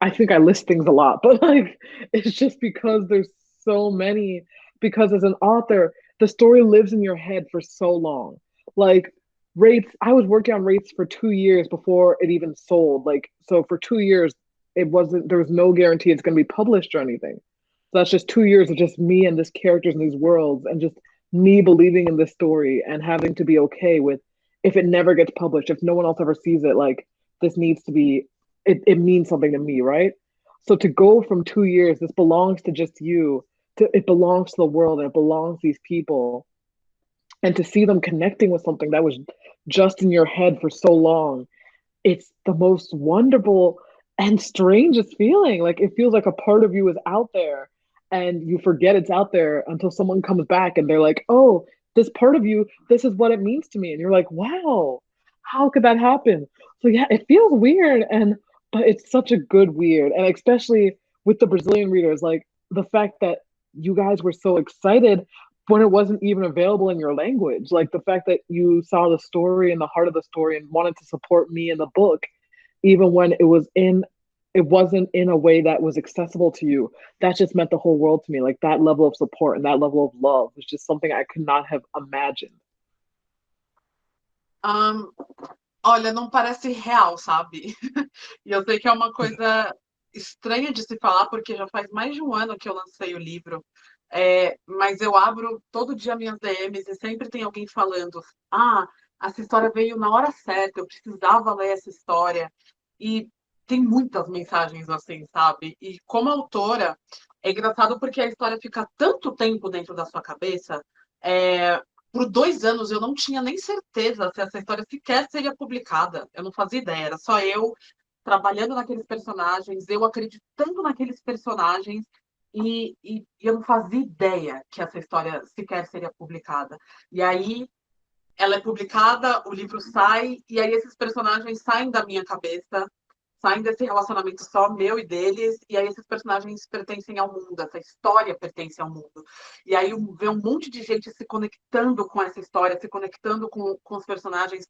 I think I list things a lot, but like it's just because there's so many because as an author, the story lives in your head for so long. Like rates, I was working on rates for 2 years before it even sold. Like so for 2 years, there was no guarantee it's gonna be published or anything. So that's just 2 years of just me and this characters in these worlds and just me believing in this story and having to be okay with if it never gets published, if no one else ever sees it, like this needs to be it means something to me, right? So to go from 2 years, this belongs to just you, to it belongs to the world and it belongs to these people. And to see them connecting with something that was just in your head for so long, it's the most wonderful and strangest feeling. Like it feels like a part of you is out there and you forget it's out there until someone comes back and they're like, oh, this part of you, this is what it means to me. And you're like, wow, how could that happen? So yeah, it feels weird but it's such a good weird. And especially with the Brazilian readers, like the fact that you guys were so excited when it wasn't even available in your language. Like the fact that you saw the story and the heart of the story and wanted to support me in the book, even when it wasn't in a way that was accessible to you. That just meant the whole world to me. Like that level of support and that level of love was just something I could not have imagined. Olha, não parece real, sabe? E eu sei que é uma coisa estranha de se falar, porque já faz mais de um ano que eu lancei o livro. Mas eu abro todo dia minhas DMs e sempre tem alguém falando: ah, essa história veio na hora certa, eu precisava ler essa história. E tem muitas mensagens assim, sabe? E como autora, é engraçado porque a história fica tanto tempo dentro da sua cabeça. Por 2 anos eu não tinha nem certeza se essa história sequer seria publicada. Eu não fazia ideia, era só eu trabalhando naqueles personagens, eu acreditando naqueles personagens e eu não fazia ideia que essa história sequer seria publicada. E aí, ela é publicada, o livro sai, e aí esses personagens saem da minha cabeça, saem desse relacionamento só meu e deles, e aí esses personagens pertencem ao mundo, essa história pertence ao mundo. E aí vê um monte de gente se conectando com essa história, se conectando com os personagens.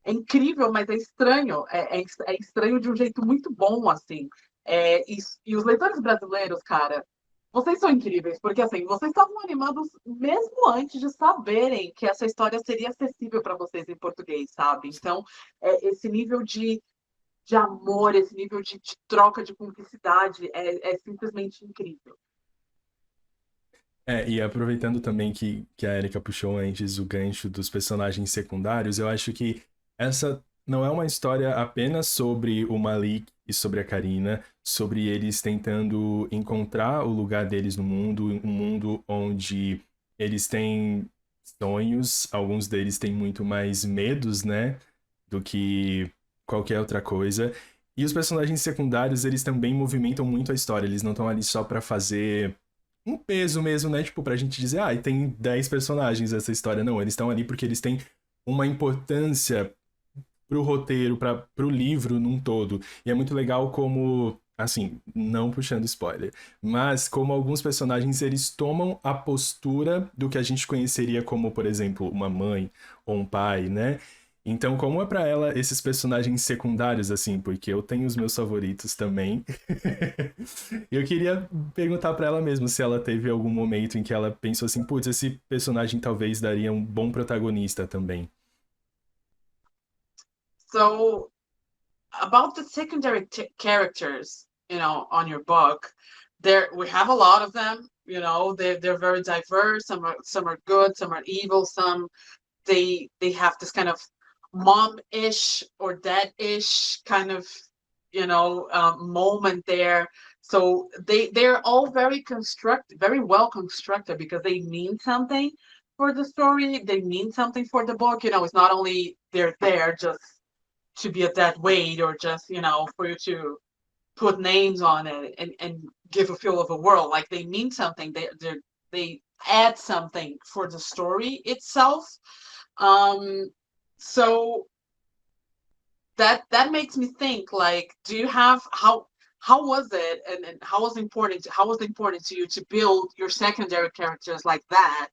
É incrível, mas é estranho. É estranho de um jeito muito bom, assim. E os leitores brasileiros, cara, vocês são incríveis, porque assim, vocês estavam animados mesmo antes de saberem que essa história seria acessível para vocês em português, sabe? Então, esse nível de amor, esse nível de troca, de cumplicidade é simplesmente incrível. E aproveitando também que a Érica puxou antes o gancho dos personagens secundários, eu acho que essa não é uma história apenas sobre o Malik e sobre a Karina, sobre eles tentando encontrar o lugar deles no mundo, um mundo onde eles têm sonhos, alguns deles têm muito mais medos, né, do que qualquer outra coisa. E os personagens secundários, eles também movimentam muito a história, eles não estão ali só pra fazer um peso mesmo, né? Tipo, pra gente dizer, e tem 10 personagens essa história. Não, eles estão ali porque eles têm uma importância pro roteiro, pro livro num todo. E é muito legal como, assim, não puxando spoiler, mas como alguns personagens, eles tomam a postura do que a gente conheceria como, por exemplo, uma mãe ou um pai, né? Então, como é pra ela esses personagens secundários, assim, porque eu tenho os meus favoritos também. Eu queria perguntar pra ela mesmo se ela teve algum momento em que ela pensou assim, putz, esse personagem talvez daria um bom protagonista também. So, about the secondary characters, on your book, we have a lot of them. They're very diverse. Some are good, some are evil. Some they have this kind of mom-ish or dad-ish kind of moment there. So they're all very well constructed because they mean something for the story. They mean something for the book. It's not only they're there just to be a dead weight or just for you to put names on it and give a feel of a world. Like they mean something. They add something for the story itself. So that makes me think, like, do you have how was it and how was important to you to build your secondary characters like that,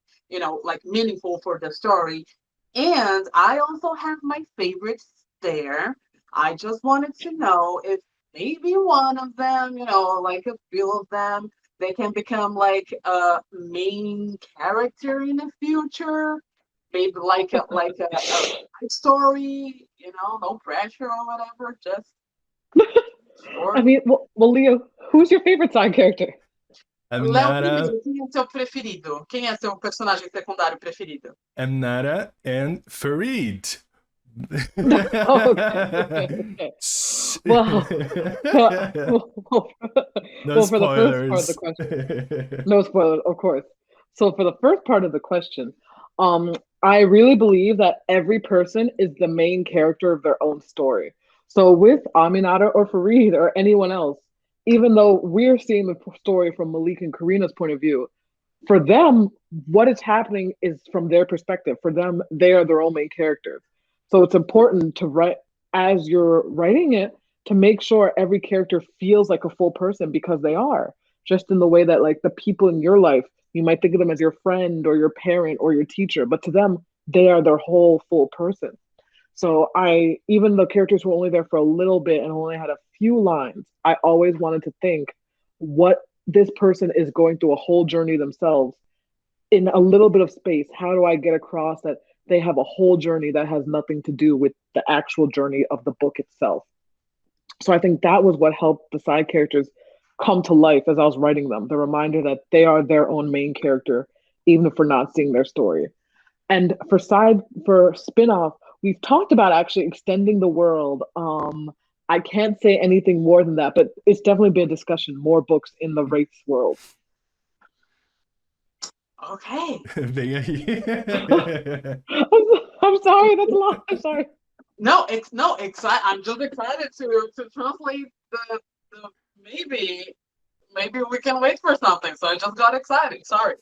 like meaningful for the story? And I also have my favorites there. I just wanted to know if maybe one of them, like a few of them, they can become like a main character in the future. Maybe like a story, no pressure or whatever, just I story. mean, well, Leo, who's your favorite side character? Léo, Amnara, primeiro, quem é seu preferido? Quem é seu personagem secundário preferido? Amnara and Farid. Oh, okay. Well, well, No well, for the first part of the spoilers. question, no spoilers, of course. So for the first part of the question, I really believe that every person is the main character of their own story. So with Aminata or Farid or anyone else, even though we're seeing the story from Malik and Karina's point of view, for them, what is happening is from their perspective. For them, they are their own main characters. So it's important to write as you're writing it to make sure every character feels like a full person because they are. Just in the way that like the people in your life, you might think of them as your friend or your parent or your teacher, but to them, they are their whole full person. So even the characters who were only there for a little bit and only had a few lines, I always wanted to think what this person is going through a whole journey themselves in a little bit of space. How do I get across that they have a whole journey that has nothing to do with the actual journey of the book itself? So I think that was what helped the side characters come to life as I was writing them. The reminder that they are their own main character, even if we're not seeing their story. And for spin-off, we've talked about actually extending the world. I can't say anything more than that, but it's definitely been a discussion, more books in the Wraiths world. Okay. Vem aí. I'm sorry, that's a lot. I'm sorry. No, I'm just excited to translate the maybe maybe we can wait for something. So I just got excited. Sorry.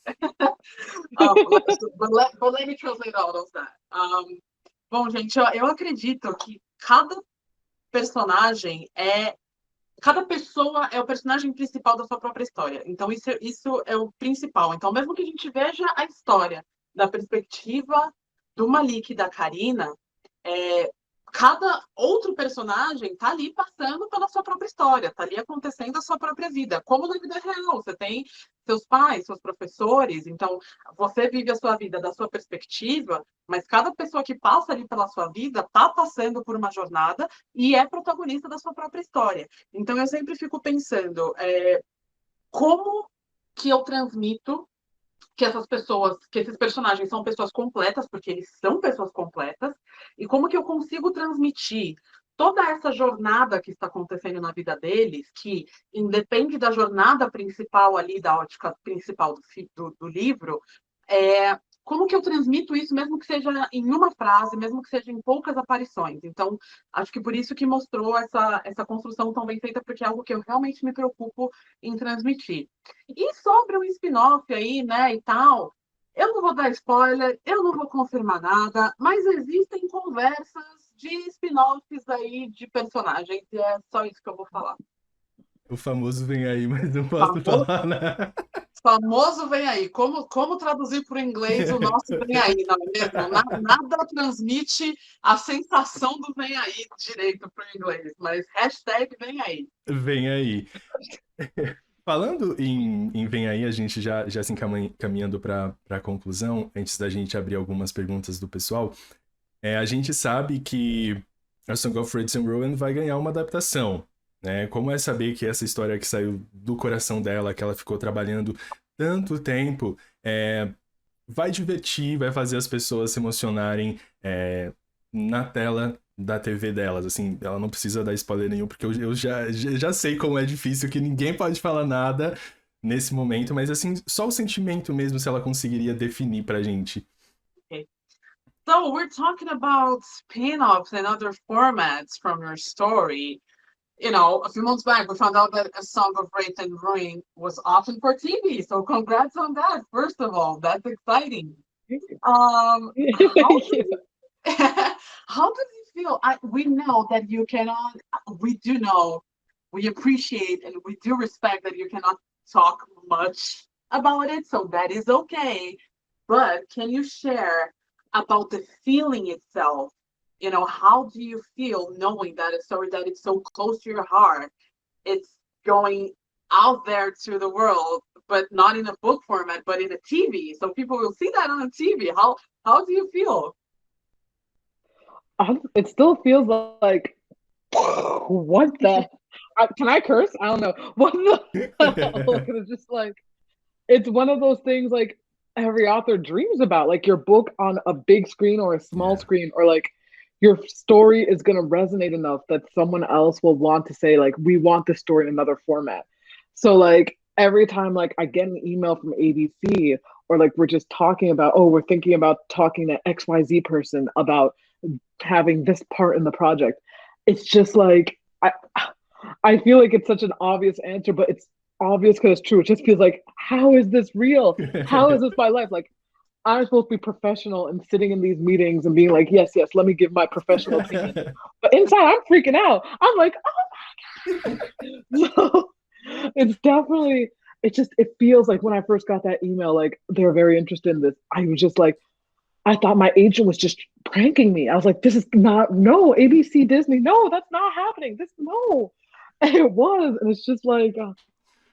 But let me translate all of that. Bom, gente, eu acredito que cada pessoa é o personagem principal da sua própria história. Então, isso é o principal. Então, mesmo que a gente veja a história da perspectiva do Malik e da Karina, cada outro personagem está ali passando pela sua própria história, está ali acontecendo a sua própria vida, como na vida real. Você tem seus pais, seus professores, então você vive a sua vida da sua perspectiva, mas cada pessoa que passa ali pela sua vida está passando por uma jornada e é protagonista da sua própria história. Então eu sempre fico pensando, como que eu transmito que esses personagens são pessoas completas, porque eles são pessoas completas, e como que eu consigo transmitir toda essa jornada que está acontecendo na vida deles, que independe da jornada principal ali, da ótica principal do livro, como que eu transmito isso, mesmo que seja em uma frase, mesmo que seja em poucas aparições. Então, acho que por isso que mostrou essa construção tão bem feita, porque é algo que eu realmente me preocupo em transmitir. E sobre o spin-off aí, né, e tal, eu não vou dar spoiler, eu não vou confirmar nada, mas existem conversas de spin-offs aí de personagens, e é só isso que eu vou falar. O famoso vem aí, mas não posso falar nada. Famoso vem aí. Como traduzir para o inglês o nosso vem aí, não é mesmo? Nada transmite a sensação do vem aí direito para o inglês, mas hashtag vem aí. Vem aí. Falando em vem aí, a gente já se encaminhando para a conclusão, antes da gente abrir algumas perguntas do pessoal, a gente sabe que a Song of Freud and Rowan vai ganhar uma adaptação. Né? Como é saber que essa história que saiu do coração dela, que ela ficou trabalhando tanto tempo, vai divertir, vai fazer as pessoas se emocionarem na tela da TV delas, assim, ela não precisa dar spoiler nenhum, porque eu já sei como é difícil, que ninguém pode falar nada nesse momento, mas assim, só o sentimento mesmo, se ela conseguiria definir pra gente. Okay. So we're talking about spin-offs and other formats from your story. You know, a few months back, we found out that A Song of Wraith and Ruin was often for TV. So congrats on that, first of all. That's exciting. How does it feel? We know that you cannot, we appreciate and we do respect that you cannot talk much about it. So that is okay. But can you share about the feeling itself? You know, how do you feel knowing that a story that is so close to your heart, it's going out there to the world, but not in a book format, but in a TV, so people will see that on a TV? How do you feel? It still feels like, what the? Can I curse? I don't know. What the? It's just like, it's one of those things like every author dreams about, like your book on a big screen or a small screen, or like your story is going to resonate enough that someone else will want to say, like, we want this story in another format. So like every time like I get an email from ABC, or like we're just talking about, oh, we're thinking about talking to XYZ person about having this part in the project, it's just like I feel like it's such an obvious answer, but it's obvious because it's true. It just feels like, how is this real? How is this my life? Like, I'm supposed to be professional and sitting in these meetings and being like, yes, let me give my professional opinion. But inside, I'm freaking out. I'm like, oh my God. So it's definitely, it feels like when I first got that email, like they're very interested in this. I was just like, I thought my agent was just pranking me. I was like, this is not, no, ABC, Disney, no, that's not happening. No. And it was. And it's just like,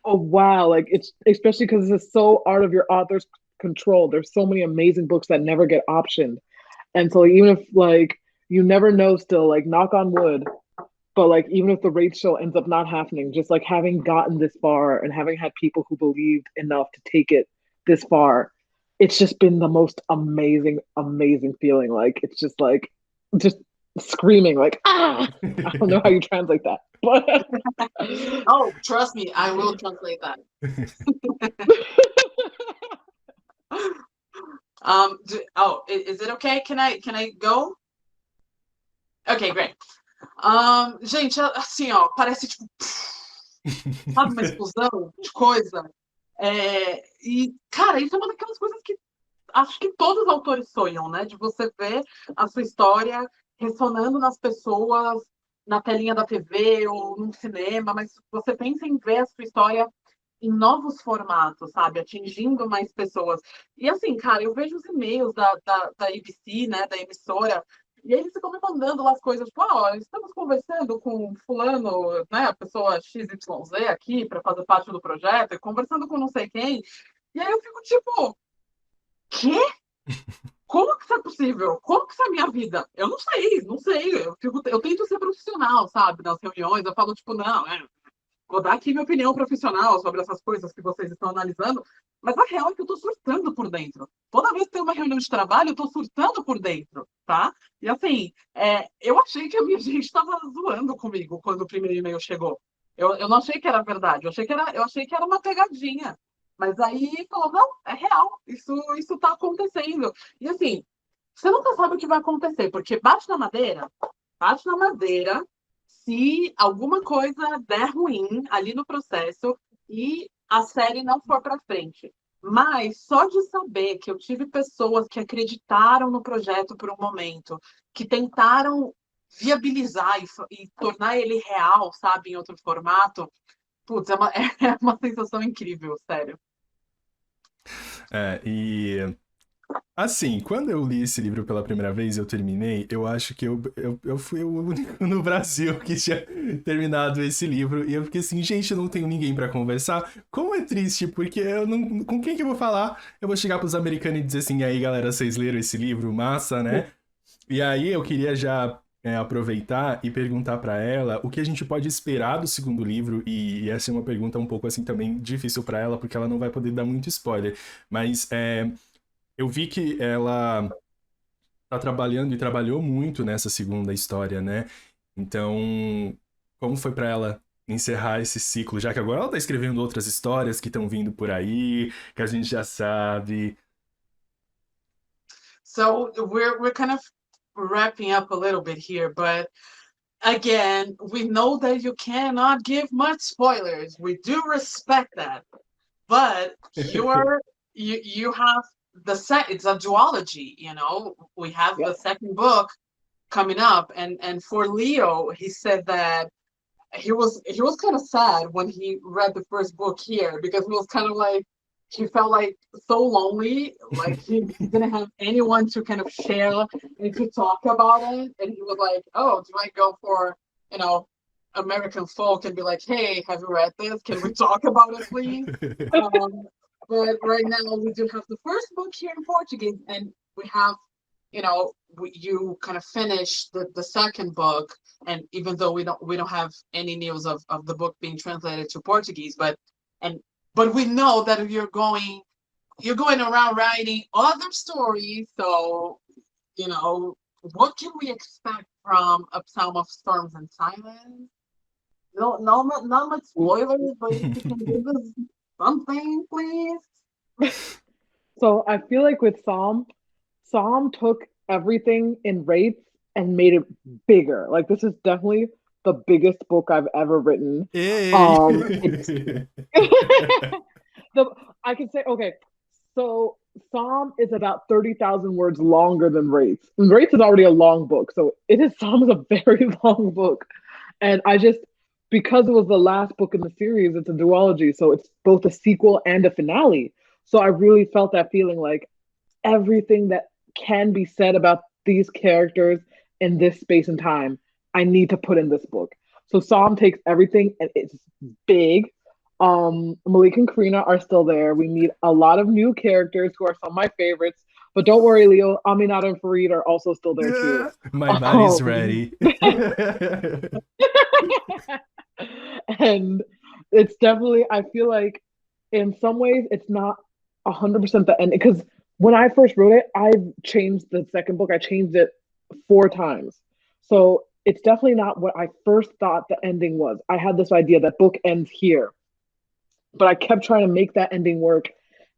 oh, wow. Like, it's especially because it's so out of your author's control. There's so many amazing books that never get optioned. And so like, even if like, you never know still, like knock on wood, but like, even if the rate show ends up not happening, just like having gotten this far and having had people who believed enough to take it this far, it's just been the most amazing feeling. Like, it's just like, just screaming like, I don't know how you translate that, but oh, trust me, I will translate that. Is it okay? Can I go? Okay, great. Gente, assim, ó, parece tipo sabe? Uma explosão de coisa. E, cara, isso é uma daquelas coisas que acho que todos os autores sonham, né? De você ver a sua história ressonando nas pessoas, na telinha da TV ou no cinema, mas você pensa em ver a sua história em novos formatos, sabe? Atingindo mais pessoas. E assim, cara, eu vejo os e-mails da ABC, né? Da emissora, e eles ficam me mandando lá as coisas, tipo, ó, estamos conversando com fulano, né? A pessoa XYZ aqui para fazer parte do projeto, e conversando com não sei quem. E aí eu fico tipo, quê? Como que isso é possível? Como que isso é a minha vida? Eu não sei, não sei. Eu tento ser profissional, sabe? Nas reuniões, eu falo, tipo, não, vou dar aqui minha opinião profissional sobre essas coisas que vocês estão analisando, mas a real é que eu tô surtando por dentro. Toda vez que tem uma reunião de trabalho, eu tô surtando por dentro, tá? E assim, eu achei que a minha gente estava zoando comigo quando o primeiro e-mail chegou. Eu não achei que era verdade, eu achei que era uma pegadinha. Mas aí falou, não, é real, isso tá acontecendo. E assim, você nunca sabe o que vai acontecer, porque bate na madeira, se alguma coisa der ruim ali no processo e a série não for para frente. Mas só de saber que eu tive pessoas que acreditaram no projeto por um momento, que tentaram viabilizar e tornar ele real, sabe, em outro formato, putz, é uma sensação incrível, sério. E assim, quando eu li esse livro pela primeira vez, eu terminei, eu acho que eu fui o único no Brasil que tinha terminado esse livro. E eu fiquei assim, gente, eu não tenho ninguém pra conversar. Como é triste, porque eu não. Com quem que eu vou falar? Eu vou chegar pros americanos e dizer assim, e aí, galera, vocês leram esse livro? Massa, né? E aí eu queria já aproveitar e perguntar pra ela o que a gente pode esperar do segundo livro. E essa é uma pergunta um pouco assim também difícil pra ela, porque ela não vai poder dar muito spoiler. Mas eu vi que ela tá trabalhando e trabalhou muito nessa segunda história, né? Então, como foi pra ela encerrar esse ciclo, já que agora ela tá escrevendo outras histórias que estão vindo por aí, que a gente já sabe. So we're kind of wrapping up a little bit here, but again, we know that you cannot give much spoilers. We do respect that, but you have it's a duology. We have the second book coming up, and for Leo, he said that he was kind of sad when he read the first book here because he was kind of like he felt like so lonely, like he didn't have anyone to kind of share and to talk about it. And he was like, "Oh, do I go for you know American folk and be like, hey, have you read this? Can we talk about it, please?" Um, but right now we do have the first book here in Portuguese, and we have you kind of finish the second book, and even though we don't have any news of the book being translated to Portuguese, and but we know that you're going around writing other stories, so what can we expect from A Psalm of Storms and Silence? No, no, not much spoilers, but if you can give us something, please. So I feel like with Psalm took everything in rates and made it bigger. Like this is definitely the biggest book I've ever written. Ei! It's I can say okay. So Psalm is about 30,000 words longer than Rates. And Rates is already a long book, so Psalm is a very long book. And because it was the last book in the series, it's a duology, so it's both a sequel and a finale. So I really felt that feeling like everything that can be said about these characters in this space and time, I need to put in this book. So Psalm takes everything and it's big. Malik and Karina are still there. We meet a lot of new characters who are some of my favorites. But don't worry, Leo, Aminata and Farid are also still there too. My body's ready. And it's definitely, I feel like in some ways it's not 100% the end because when I first wrote it, I changed the second book. I changed it 4 times. So it's definitely not what I first thought the ending was. I had this idea that book ends here, but I kept trying to make that ending work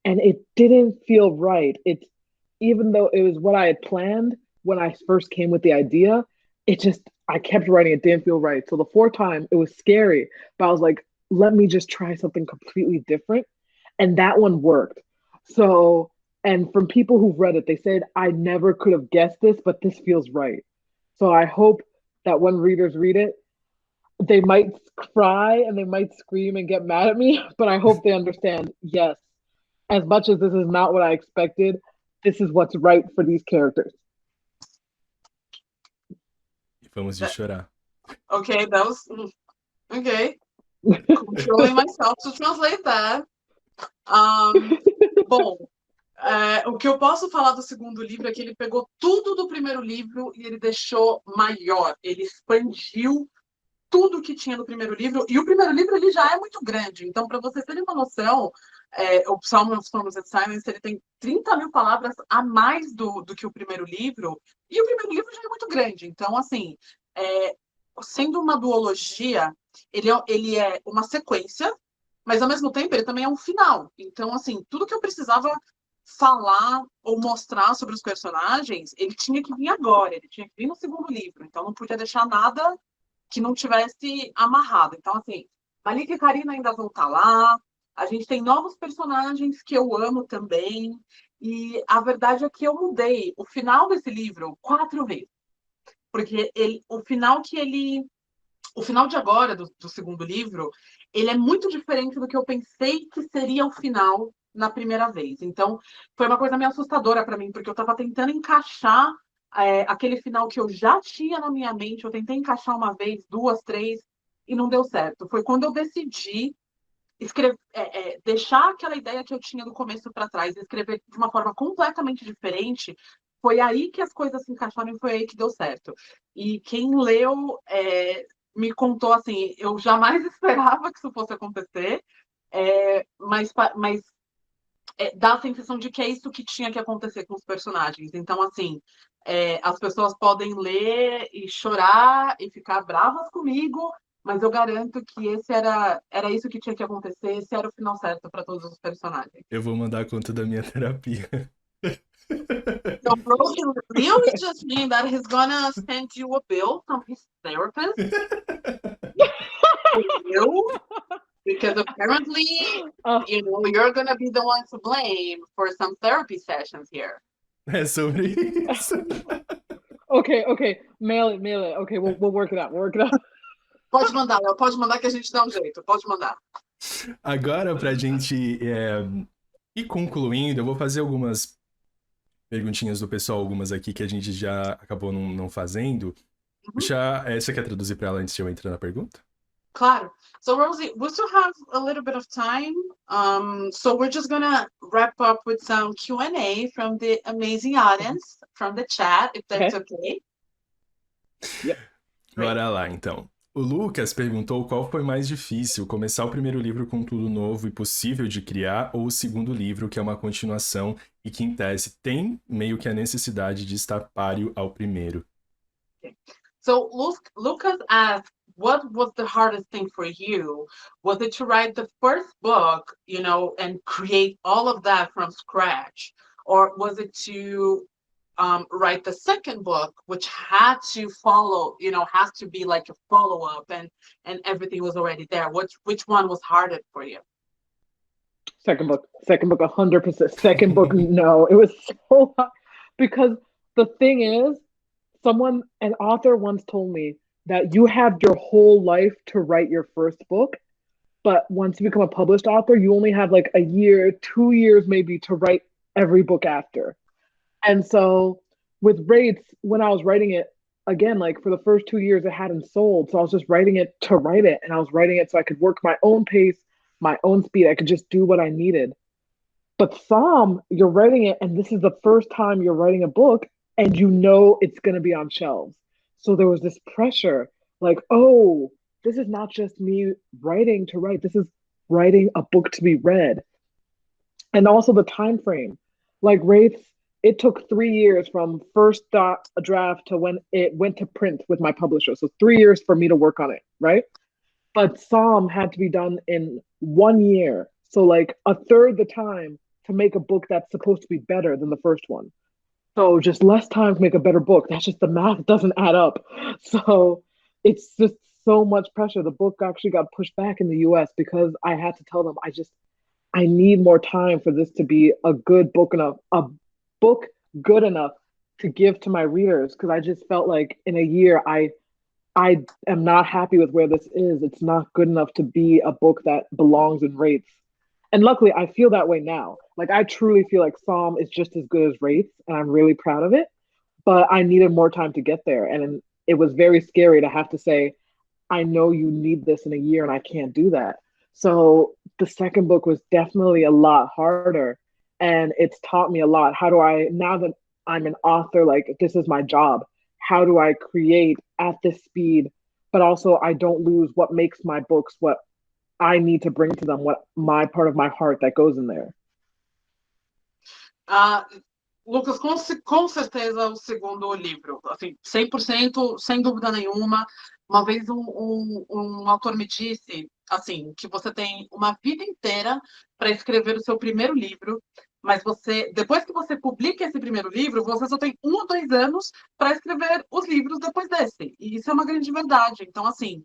and it didn't feel right. It's even though it was what I had planned when I first came with the idea, I kept writing, it didn't feel right. So the 4th time it was scary, but I was like, let me just try something completely different. And that one worked. So, and from people who've read it, they said, I never could have guessed this, but this feels right. So I hope that when readers read it, they might cry and they might scream and get mad at me, but I hope they understand, yes, as much as this is not what I expected, this is what's right for these characters. E vamos de chorar. Okay, that was okay. Controlling myself to translate that. Bom, o que eu posso falar do segundo livro é que ele pegou tudo do primeiro livro e ele deixou maior. Ele expandiu tudo que tinha no primeiro livro. E o primeiro livro ele já é muito grande. Então, para vocês terem uma noção, o Psalm of Storms and Silence ele tem 30 mil palavras a mais do que o primeiro livro. E o primeiro livro já é muito grande. Então, assim, sendo uma duologia, ele é uma sequência, mas ao mesmo tempo ele também é um final. Então, assim, tudo que eu precisava falar ou mostrar sobre os personagens, ele tinha que vir agora, ele tinha que vir no segundo livro. Então, não podia deixar nada que não tivesse amarrado. Então, assim, Malik e Karina ainda vão estar lá. A gente tem novos personagens que eu amo também. E a verdade é que eu mudei o final desse livro 4 vezes. Porque o final de agora, do segundo livro, ele é muito diferente do que eu pensei que seria o final na primeira vez. Então, foi uma coisa meio assustadora para mim, porque eu estava tentando encaixar aquele final que eu já tinha na minha mente. Eu tentei encaixar uma vez, 2, 3, e não deu certo. Foi quando eu decidi deixar aquela ideia que eu tinha do começo para trás, escrever de uma forma completamente diferente. Foi aí que as coisas se encaixaram e foi aí que deu certo. E quem leu me contou assim, eu jamais esperava que isso fosse acontecer, mas dá a sensação de que é isso que tinha que acontecer com os personagens. Então, assim, as pessoas podem ler e chorar e ficar bravas comigo, mas eu garanto que esse era isso que tinha que acontecer, esse era o final certo para todos os personagens. Eu vou mandar a conta da minha terapia. So Rosie really just mean that he's gonna send you a bill from his therapist. Because apparently, you're gonna be the one to blame for some therapy sessions here. É sobre isso. Okay. Mail it. Okay, we'll work it out. Pode mandar, Léo. Pode mandar que a gente dá um jeito. Pode mandar. Agora, pra gente ir concluindo, eu vou fazer algumas perguntinhas do pessoal, algumas aqui que a gente já acabou não fazendo. Você quer traduzir pra ela antes de eu entrar na pergunta? Claro. So, Rosie, we still have a little bit of time. So we're just gonna wrap up with some Q&A from the amazing audience, from the chat, if that's okay. Yep. Bora lá, então. O Lucas perguntou qual foi mais difícil, começar o primeiro livro com tudo novo e possível de criar, ou o segundo livro, que é uma continuação e que, em tese, tem meio que a necessidade de estar páreo ao primeiro. Okay. So Lucas asked, what was the hardest thing for you? Was it to write the first book, and create all of that from scratch? Or was it to write the second book, which had to follow, has to be like a follow-up and everything was already there? Which one was harder for you? Second book, 100%. Second book, no. It was so hard. Because the thing is, an author once told me that you have your whole life to write your first book, but once you become a published author, you only have like a year, 2 years maybe to write every book after. And so with Rates, when I was writing it, again, like for the first 2 years, it hadn't sold. So I was just writing it to write it. And I was writing it so I could work my own pace, my own speed. I could just do what I needed. But Psalm, you're writing it, and this is the first time you're writing a book, and it's going to be on shelves. So there was this pressure, like, oh, this is not just me writing to write. This is writing a book to be read. And also the time frame. Like Rates, it took 3 years from first draft to when it went to print with my publisher. So 3 years for me to work on it, right? But Psalm had to be done in 1 year. So like a third the time to make a book that's supposed to be better than the first one. So just less time to make a better book. That's just the math doesn't add up. So it's just so much pressure. The book actually got pushed back in the US because I had to tell them I need more time for this to be a book good enough to give to my readers, because I just felt like in a year I am not happy with where this is. It's not good enough to be a book that belongs in Rates. And luckily, I feel that way now. Like, I truly feel like Psalm is just as good as Rates, and I'm really proud of it. But I needed more time to get there. And it was very scary to have to say, I know you need this in a year, and I can't do that. So the second book was definitely a lot harder. And it's taught me a lot. How do I, now that I'm an author, like, this is my job, how do I create at this speed, but also I don't lose what makes my books what I need to bring to them, what my part of my heart that goes in there. Lucas, com certeza o segundo livro, assim, 100%, sem dúvida nenhuma. Uma vez um autor me disse, assim, que você tem uma vida inteira para escrever o seu primeiro livro, mas depois que você publica esse primeiro livro, você só tem 1 ou 2 anos para escrever os livros depois desse. E isso é uma grande verdade. Então, assim,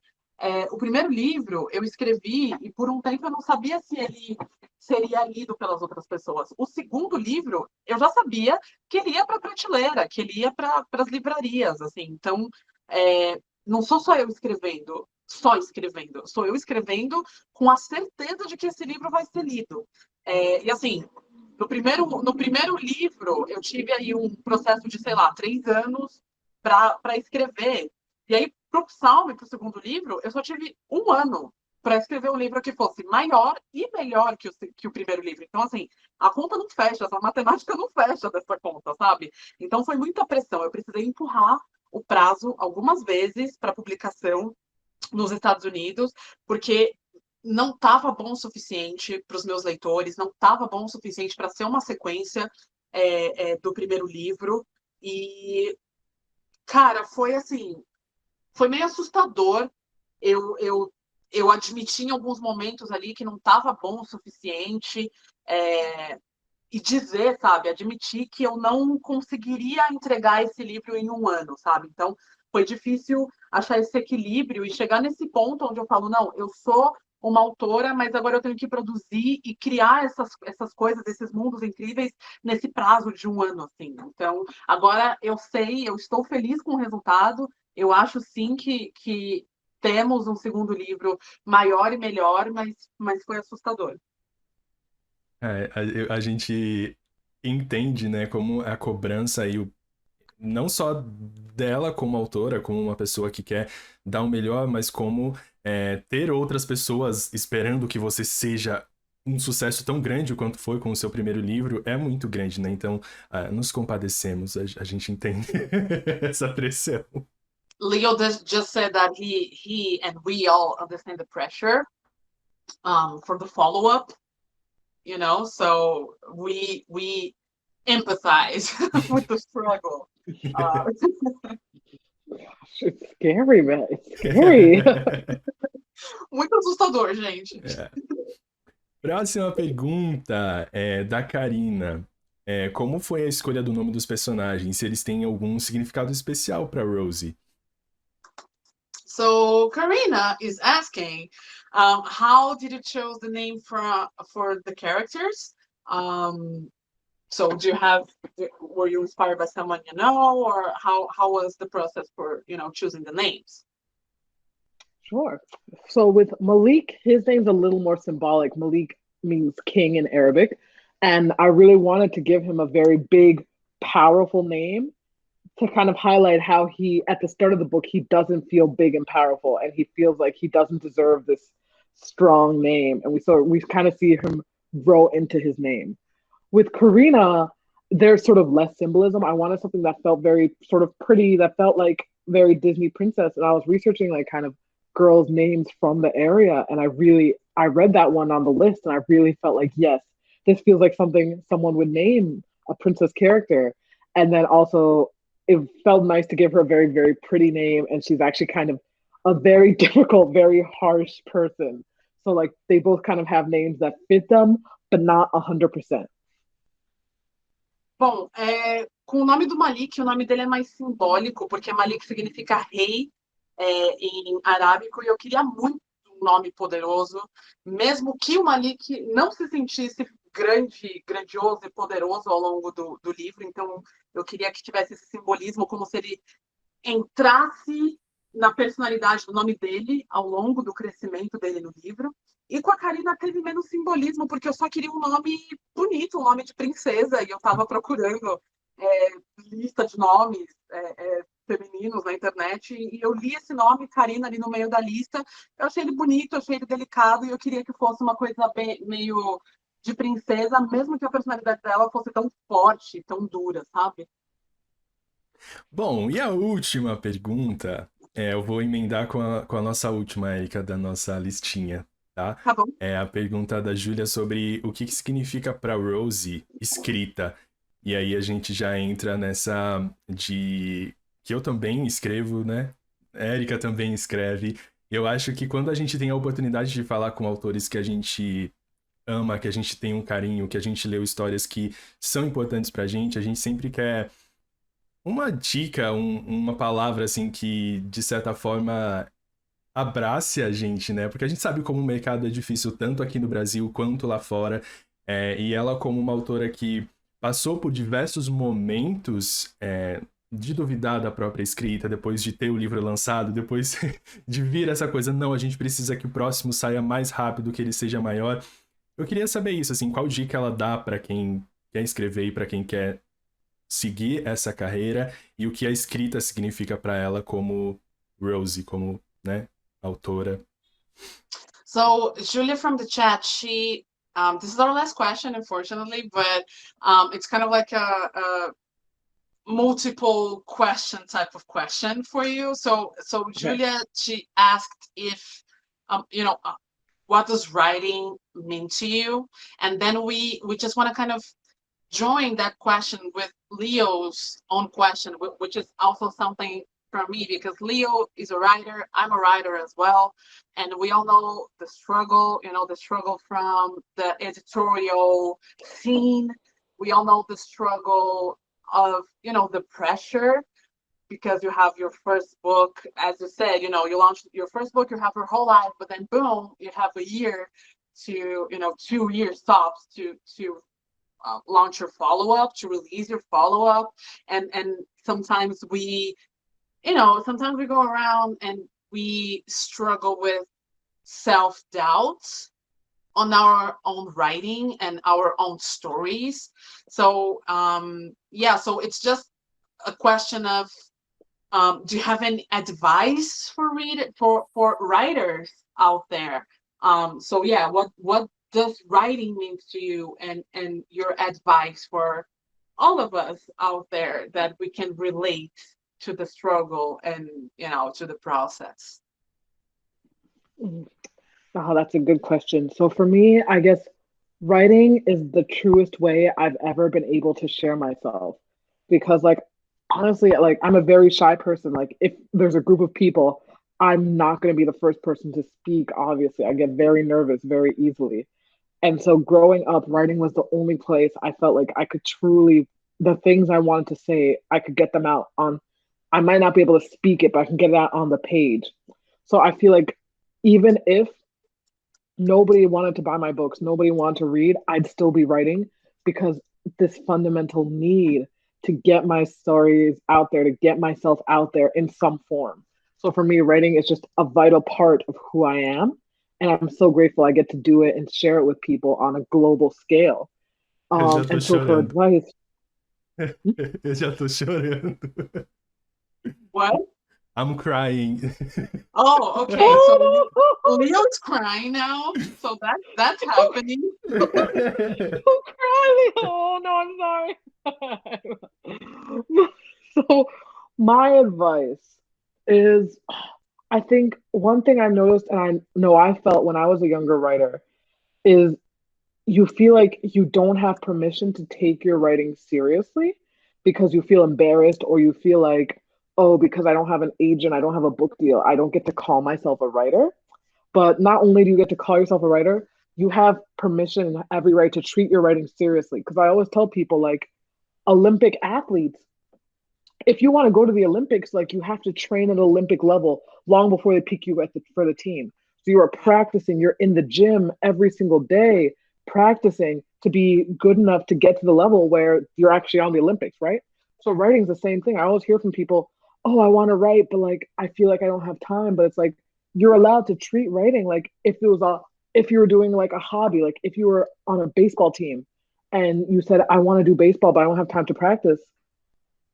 o primeiro livro eu escrevi e por um tempo eu não sabia se ele seria lido pelas outras pessoas. O segundo livro eu já sabia que ele ia para a prateleira, que ele ia para as livrarias, assim. Então, não sou só eu escrevendo, sou eu escrevendo com a certeza de que esse livro vai ser lido. E assim, no primeiro livro eu tive aí um processo de, sei lá, 3 anos para escrever. E aí, para o Psalm, para o segundo livro, eu só tive 1 ano para escrever um livro que fosse maior e melhor que o primeiro livro. Então, assim, a conta não fecha, essa matemática não fecha dessa conta, sabe? Então, foi muita pressão. Eu precisei empurrar o prazo algumas vezes para publicação nos Estados Unidos, porque não estava bom o suficiente para os meus leitores, não estava bom o suficiente para ser uma sequência do primeiro livro. E, cara, foi assim... Foi meio assustador. Eu admiti em alguns momentos ali que não estava bom o suficiente, e dizer, sabe, admitir que eu não conseguiria entregar esse livro em 1 ano, sabe? Então, foi difícil achar esse equilíbrio e chegar nesse ponto onde eu falo, não, eu sou uma autora, mas agora eu tenho que produzir e criar essas coisas, esses mundos incríveis nesse prazo de 1 ano, assim. Então, agora eu estou feliz com o resultado. Eu acho, sim, que temos um segundo livro maior e melhor, mas foi assustador. A gente entende, né, como a cobrança aí, não só dela como autora, como uma pessoa que quer dar o melhor, mas como ter outras pessoas esperando que você seja um sucesso tão grande quanto foi com o seu primeiro livro é muito grande, né? Então, nos compadecemos, a gente entende essa pressão. Leo just said that he and we all understand the pressure for the follow-up, you know, so we empathize with the struggle. It's scary, man. It's scary. Muito assustador, gente. Próxima pergunta é da Karina. Como foi a escolha do nome dos personagens? Se eles têm algum significado especial para Rosie? So Karina is asking, how did you choose the name for the characters? So were you inspired by someone you know, or how was the process for, choosing the names? Sure. So with Malik, his name's a little more symbolic. Malik means king in Arabic. And I really wanted to give him a very big, powerful name to kind of highlight how at the start of the book, he doesn't feel big and powerful, and he feels like he doesn't deserve this strong name. And we kind of see him grow into his name. With Karina, there's sort of less symbolism. I wanted something that felt very sort of pretty, that felt like very Disney princess. And I was researching like kind of girls' names from the area. And I read that one on the list, and I really felt like, yes, this feels like something someone would name a princess character. And then also it felt nice to give her a very, very pretty name. And she's actually kind of a very difficult, very harsh person. So like they both kind of have names that fit them, but not 100%. Bom, com o nome do Malik, o nome dele é mais simbólico, porque Malik significa rei em arábico, e eu queria muito um nome poderoso, mesmo que o Malik não se sentisse grandioso e poderoso ao longo do livro, então eu queria que tivesse esse simbolismo, como se ele entrasse na personalidade do nome dele ao longo do crescimento dele no livro. E com a Karina teve menos simbolismo, porque eu só queria um nome bonito, um nome de princesa, e eu estava procurando lista de nomes femininos na internet, e eu li esse nome, Karina, ali no meio da lista. Eu achei ele bonito, eu achei ele delicado, e eu queria que fosse uma coisa meio de princesa, mesmo que a personalidade dela fosse tão forte, tão dura, sabe? Bom, e a última pergunta, eu vou emendar com a nossa última, Érica, da nossa listinha, tá? Tá bom. É a pergunta da Júlia sobre o que significa para Rose escrita. E aí a gente já entra nessa de que eu também escrevo, né? A Érica também escreve. Eu acho que quando a gente tem a oportunidade de falar com autores que a gente ama, que a gente tem um carinho, que a gente leu histórias que são importantes pra gente, a gente sempre quer uma dica, uma palavra assim que, de certa forma, abrace a gente, né? Porque a gente sabe como o mercado é difícil tanto aqui no Brasil quanto lá fora. E ela, como uma autora que passou por diversos momentos de duvidar da própria escrita, depois de ter o livro lançado, depois de vir essa coisa, não, a gente precisa que o próximo saia mais rápido, que ele seja maior. Eu queria saber isso, assim, qual dica ela dá para quem quer escrever e para quem quer seguir essa carreira e o que a escrita significa para ela como Rose, como, né, autora. So Julia from the chat, this is our last question, unfortunately, but it's kind of like a multiple question type of question for you. So Julia, she asked if, what does writing mean to you? And then we just want to kind of join that question with Leo's own question, which is also something for me, because Leo is a writer, I'm a writer as well, and we all know the struggle, the struggle from the editorial scene. We all know the struggle of, the pressure, because you have your first book, as you said, you launched your first book, you have your whole life, but then boom, you have a year to, 2 years tops to launch your follow-up, to release your follow-up, and sometimes we go around and we struggle with self-doubt on our own writing and our own stories. So so it's just a question of, do you have any advice for writers out there? What does writing mean to you, and your advice for all of us out there, that we can relate to the struggle and to the process? Oh, that's a good question. So for me, I guess writing is the truest way I've ever been able to share myself, because honestly, I'm a very shy person. Like, if there's a group of people, I'm not going to be the first person to speak. Obviously, I get very nervous very easily. And so growing up, writing was the only place I felt like I could truly, the things I wanted to say, I could get them out on. I might not be able to speak it, but I can get it out on the page. So I feel like even if nobody wanted to buy my books, nobody wanted to read, I'd still be writing, because this fundamental need to get my stories out there, to get myself out there in some form. So for me, writing is just a vital part of who I am. And I'm so grateful I get to do it and share it with people on a global scale. Eu já tô And so for chorando. advice, Eu já tô chorando. What? I'm crying. Oh, okay. So Leo's crying now. So that's happening. I'm crying. Oh no, I'm sorry. So my advice is, I think one thing I've noticed, and I know I felt when I was a younger writer, is you feel like you don't have permission to take your writing seriously, because you feel embarrassed, or you feel like, oh, because I don't have an agent, I don't have a book deal, I don't get to call myself a writer. But not only do you get to call yourself a writer, you have permission and every right to treat your writing seriously. Because I always tell people, like, Olympic athletes, if you want to go to the Olympics, like you have to train at an Olympic level long before they pick you for the team. So you are practicing, you're in the gym every single day, practicing to be good enough to get to the level where you're actually on the Olympics, right? So writing's the same thing. I always hear from people, oh, I want to write, but like I feel like I don't have time. But it's like you're allowed to treat writing like if you were doing like a hobby, like if you were on a baseball team and you said, I want to do baseball, but I don't have time to practice,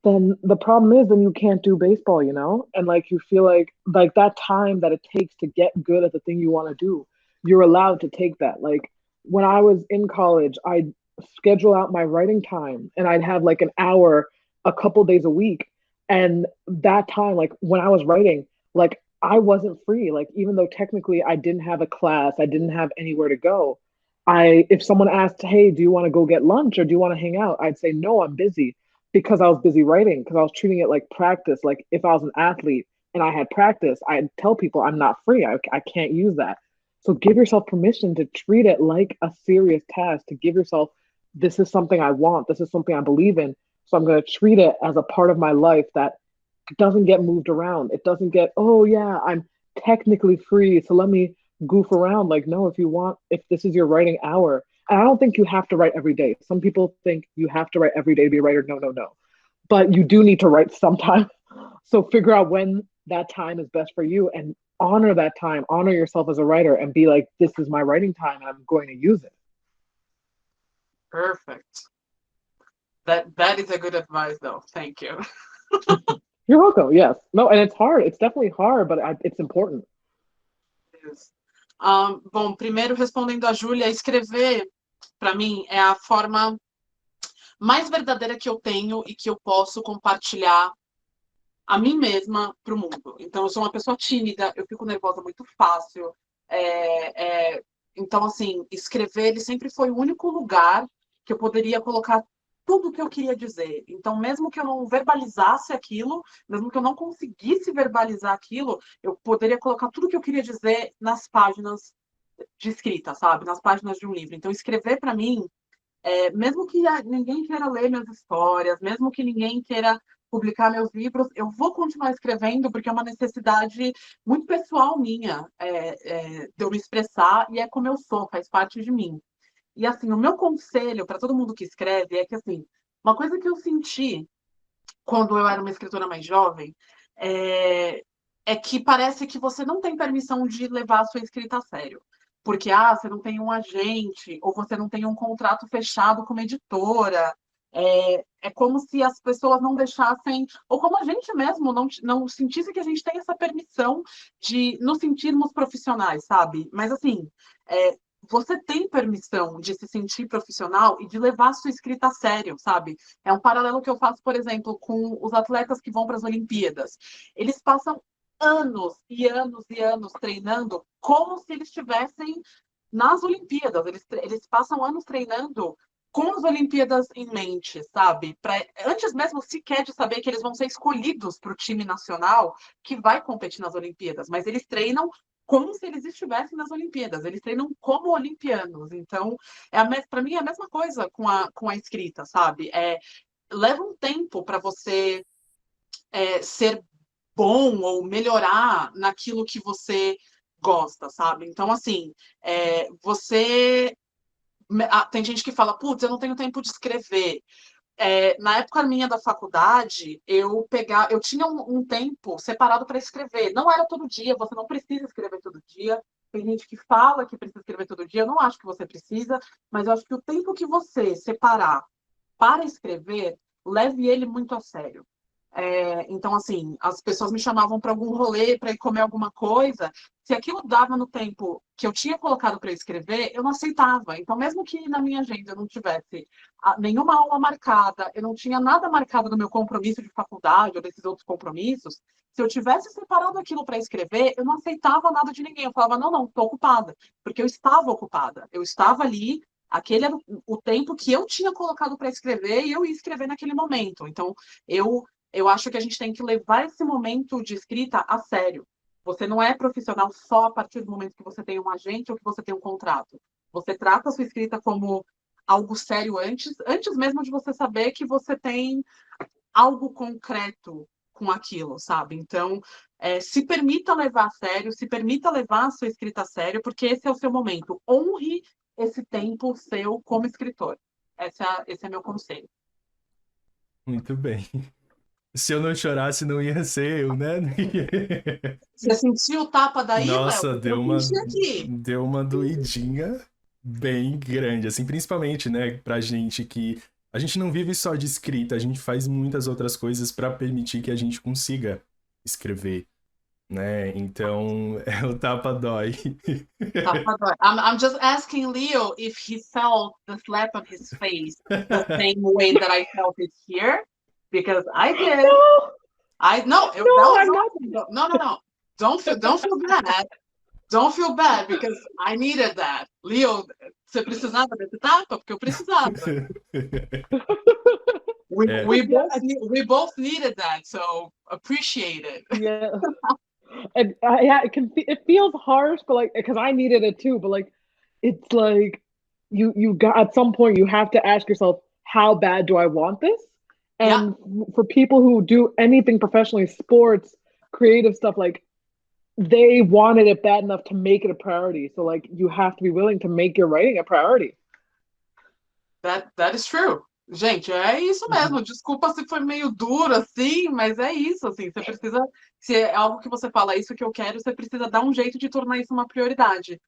then the problem is then you can't do baseball, you know? And like you feel like that time that it takes to get good at the thing you want to do, you're allowed to take that. Like when I was in college, I'd schedule out my writing time and I'd have like an hour a couple days a week. And that time, like when I was writing, like I wasn't free. Like even though technically I didn't have a class, I didn't have anywhere to go. If someone asked, hey, do you want to go get lunch or do you want to hang out? I'd say, no, I'm busy because I was busy writing, because I was treating it like practice. Like if I was an athlete and I had practice, I'd tell people I'm not free. I can't use that. So give yourself permission to treat it like a serious task, to give yourself, this is something I want. This is something I believe in. So I'm going to treat it as a part of my life that doesn't get moved around. It doesn't get, oh yeah, I'm technically free, so let me goof around. Like, no, if this is your writing hour, and I don't think you have to write every day. Some people think you have to write every day to be a writer. No, no, no. But you do need to write sometime. So figure out when that time is best for you and honor that time, honor yourself as a writer and be like, this is my writing time and I'm going to use it. Perfect. That is a good advice, though. Thank you. You're welcome. Yes. No, and it's hard. It's definitely hard, but it's important. Yes. Bom, primeiro respondendo a Júlia, escrever, para mim, é a forma mais verdadeira que eu tenho e que eu posso compartilhar a mim mesma para o mundo. Então, eu sou uma pessoa tímida, eu fico nervosa muito fácil. Então, assim, escrever ele sempre foi o único lugar que eu poderia colocar tudo o que eu queria dizer. Então, mesmo que eu não verbalizasse aquilo, mesmo que eu não conseguisse verbalizar aquilo, eu poderia colocar tudo o que eu queria dizer nas páginas de escrita, sabe? Nas páginas de um livro. Então, escrever, para mim, mesmo que ninguém queira ler minhas histórias, mesmo que ninguém queira publicar meus livros, eu vou continuar escrevendo porque é uma necessidade muito pessoal minha de eu me expressar e é como eu sou, faz parte de mim. E assim, o meu conselho para todo mundo que escreve é que assim, uma coisa que eu senti quando eu era uma escritora mais jovem é que parece que você não tem permissão de levar a sua escrita a sério. Porque você não tem um agente, ou você não tem um contrato fechado com uma editora. É como se as pessoas não deixassem, ou como a gente mesmo não sentisse que a gente tem essa permissão de nos sentirmos profissionais, sabe? Mas assim, você tem permissão de se sentir profissional e de levar a sua escrita a sério, sabe? É um paralelo que eu faço, por exemplo, com os atletas que vão para as Olimpíadas. Eles passam anos e anos e anos treinando como se eles estivessem nas Olimpíadas. Eles passam anos treinando com as Olimpíadas em mente, sabe? Antes mesmo sequer de saber que eles vão ser escolhidos para o time nacional que vai competir nas Olimpíadas, mas eles treinam como se eles estivessem nas Olimpíadas, eles treinam como olimpianos. Então, para mim é a mesma coisa com a escrita, sabe? Leva um tempo para você ser bom ou melhorar naquilo que você gosta, sabe? Então, assim, tem gente que fala, putz, eu não tenho tempo de escrever. Na época minha da faculdade, eu tinha um tempo separado para escrever. Não era todo dia, você não precisa escrever todo dia. Tem gente que fala que precisa escrever todo dia. Eu não acho que você precisa, mas eu acho que o tempo que você separar para escrever, leve ele muito a sério. Então, assim, as pessoas me chamavam para algum rolê, para ir comer alguma coisa. Se aquilo dava no tempo que eu tinha colocado para escrever, eu não aceitava. Então, mesmo que na minha agenda eu não tivesse nenhuma aula marcada, eu não tinha nada marcado no meu compromisso de faculdade ou desses outros compromissos, se eu tivesse separado aquilo para escrever, eu não aceitava nada de ninguém. Eu falava, não, estou ocupada. Porque eu estava ocupada. Eu estava ali, aquele era o tempo que eu tinha colocado para escrever e eu ia escrever naquele momento. Então, eu acho que a gente tem que levar esse momento de escrita a sério. Você não é profissional só a partir do momento que você tem um agente ou que você tem um contrato. Você trata a sua escrita como algo sério antes mesmo de você saber que você tem algo concreto com aquilo, sabe? Então, se permita levar a sério, se permita levar a sua escrita a sério, porque esse é o seu momento. Honre esse tempo seu como escritor. Esse é meu conselho. Muito bem. Se eu não chorasse, não ia ser eu, né? Você sentiu o tapa daí, Léo? Nossa, Eu senti aqui. deu uma doidinha bem grande, assim, principalmente, né, pra gente que a gente não vive só de escrita, a gente faz muitas outras coisas pra permitir que a gente consiga escrever, né? Então, o tapa dói. Tapa dói. I'm just asking Leo if he felt the slap on his face the same way that I felt it here, because I did. No, No, no, I'm not. No. Don't feel bad. Don't feel bad, because I needed that. Leo, você precisava desse tapa? Porque eu precisava. We both needed that, so appreciate it. Yeah. And yeah, it feels harsh, but like, because I needed it too, but like, it's like you got, at some point you have to ask yourself, how bad do I want this? And for people who do anything professionally, sports, creative stuff, like, they wanted it bad enough to make it a priority. So like, you have to be willing to make your writing a priority. That is true. Gente, é isso mesmo. Desculpa se foi meio duro assim, mas é isso, assim. Você precisa, se é algo que você fala, é isso que eu quero, você precisa dar um jeito de tornar isso uma prioridade.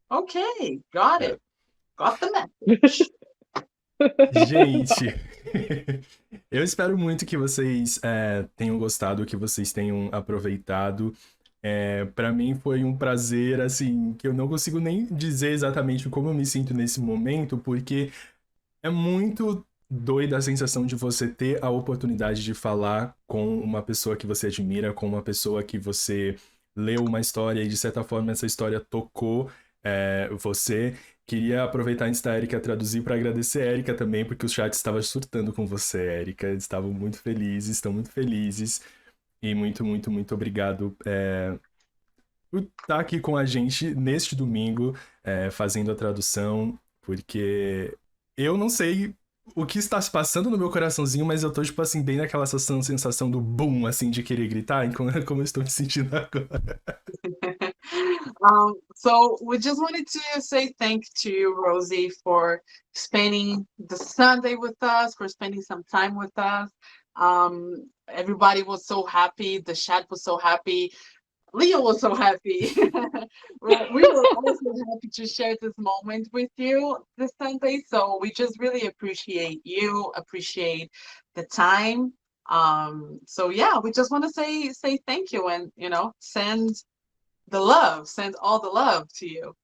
Ok, got it. Got the message. Gente, eu espero muito que vocês tenham gostado, que vocês tenham aproveitado. Para mim foi um prazer, assim, que eu não consigo nem dizer exatamente como eu me sinto nesse momento, porque é muito doida a sensação de você ter a oportunidade de falar com uma pessoa que você admira, com uma pessoa que você leu uma história e, de certa forma, essa história tocou você. Queria aproveitar antes da Érica traduzir para agradecer a Érica também, porque o chat estava surtando com você, Érica. Eles estavam muito felizes, estão muito felizes. E muito, muito, muito obrigado por estar aqui com a gente neste domingo, fazendo a tradução, porque eu não sei o que está se passando no meu coraçãozinho, mas eu tô, tipo assim, bem naquela sensação do boom, assim, de querer gritar, como eu estou me sentindo agora. So we just wanted to say thank to you, Rosie, for spending the Sunday with us, for spending some time with us. Everybody was so happy. The chat was so happy. Leo was so happy. We were also happy to share this moment with you this Sunday. So we just really appreciate you, appreciate the time. So yeah, we just want to say thank you, and send all the love to you.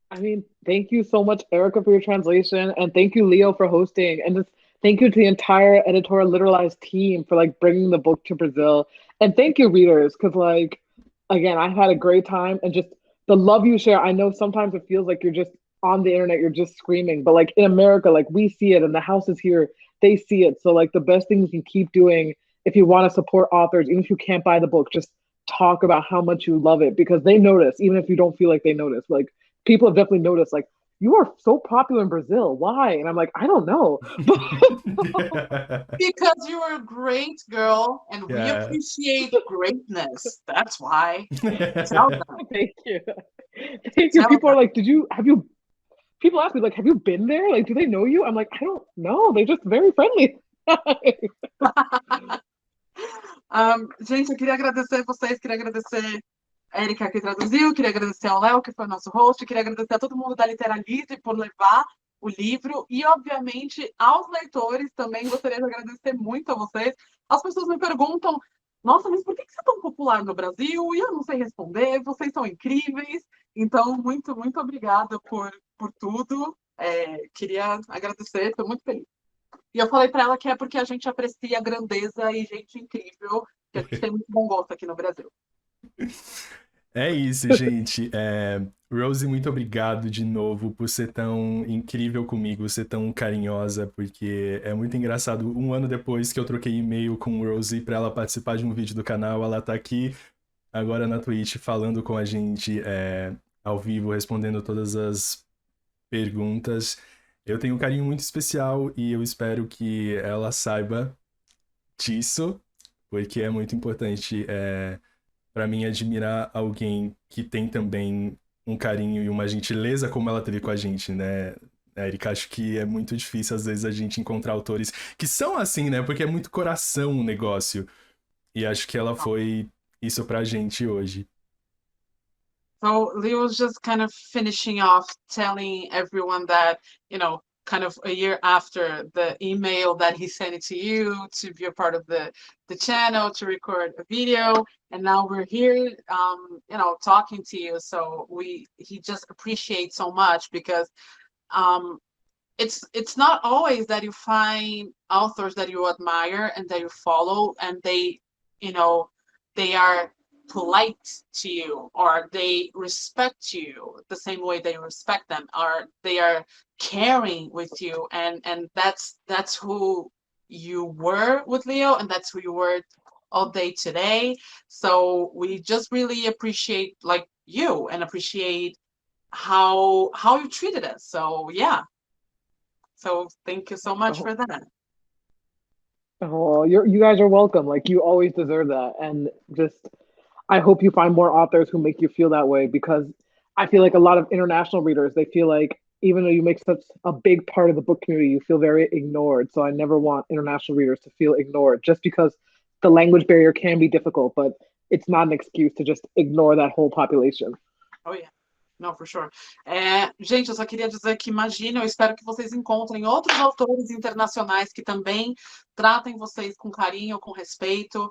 I mean, thank you so much, Érica, for your translation, and thank you, Leo, for hosting, and just thank you to the entire Editora Literalize team for like bringing the book to Brazil, and thank you, readers, because like, again, I had a great time, and just the love you share. I know sometimes it feels like you're just on the internet, you're just screaming, but like in America, like we see it, and the house is here, they see it. So like the best thing you can keep doing if you want to support authors, even if you can't buy the book, just talk about how much you love it, because they notice, even if you don't feel like they notice. Like, people have definitely noticed, like, you are so popular in Brazil. Why? And I'm like, I don't know. Because you are a great girl, and we appreciate greatness. That's why. Tell them. Thank you. Thank you. People are like, people ask me, like, have you been there? Like, do they know you? I'm like, I don't know. They're just very friendly. Gente, eu queria agradecer vocês, queria agradecer a Érica que traduziu, queria agradecer ao Léo, que foi nosso host, queria agradecer a todo mundo da Literalize por levar o livro, e obviamente aos leitores também gostaria de agradecer muito a vocês. As pessoas me perguntam, nossa, mas por que você é tão popular no Brasil? E eu não sei responder, vocês são incríveis. Então, muito, muito obrigada por tudo. Queria agradecer, estou muito feliz. E eu falei para ela que é porque a gente aprecia grandeza e gente incrível, que a gente tem muito bom gosto aqui no Brasil. É isso, gente. Rosie, muito obrigado de novo por ser tão incrível comigo, ser tão carinhosa, porque é muito engraçado. Um ano depois que eu troquei e-mail com Rosie para ela participar de um vídeo do canal, ela tá aqui agora na Twitch falando com a gente ao vivo, respondendo todas as perguntas. Eu tenho um carinho muito especial e eu espero que ela saiba disso, porque é muito importante para mim admirar alguém que tem também um carinho e uma gentileza como ela teve com a gente, né, Érica? Acho que é muito difícil às vezes a gente encontrar autores que são assim, né? Porque é muito coração o negócio. E acho que ela foi isso pra gente hoje. So Leo's just kind of finishing off telling everyone that, kind of a year after the email that he sent it to you to be a part of the channel, to record a video, and now we're here, talking to you. So he just appreciates so much because um, it's not always that you find authors that you admire and that you follow, and you know, they are polite to you, or they respect you the same way they respect them, or they are caring with you, and that's who you were with Leo, and that's who you were all day today. So we just really appreciate like you, and appreciate how you treated us. So yeah. So thank you so much Oh, for that. oh, you guys are welcome. Like you always deserve that, and just I hope you find more authors who make you feel that way because I feel like a lot of international readers they feel like even though you make such a big part of the book community, you feel very ignored. So I never want international readers to feel ignored just because the language barrier can be difficult, but it's not an excuse to just ignore that whole population. Oh yeah. No, for sure. Gente, eu só queria dizer que imagina, eu espero que vocês encontrem outros autores internacionais que também tratem vocês com carinho, com respeito.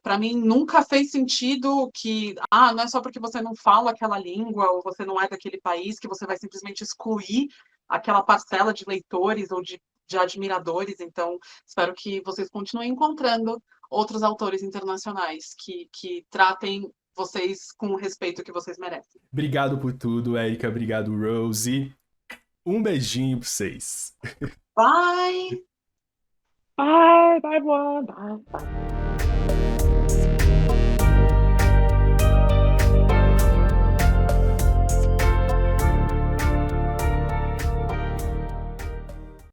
Para mim, nunca fez sentido que, não é só porque você não fala aquela língua ou você não é daquele país que você vai simplesmente excluir aquela parcela de leitores ou de admiradores. Então, espero que vocês continuem encontrando outros autores internacionais que tratem vocês com o respeito que vocês merecem. Obrigado por tudo, Érica. Obrigado, Rose. Um beijinho pra vocês. Bye! Bye, bye everyone. Bye. Bye.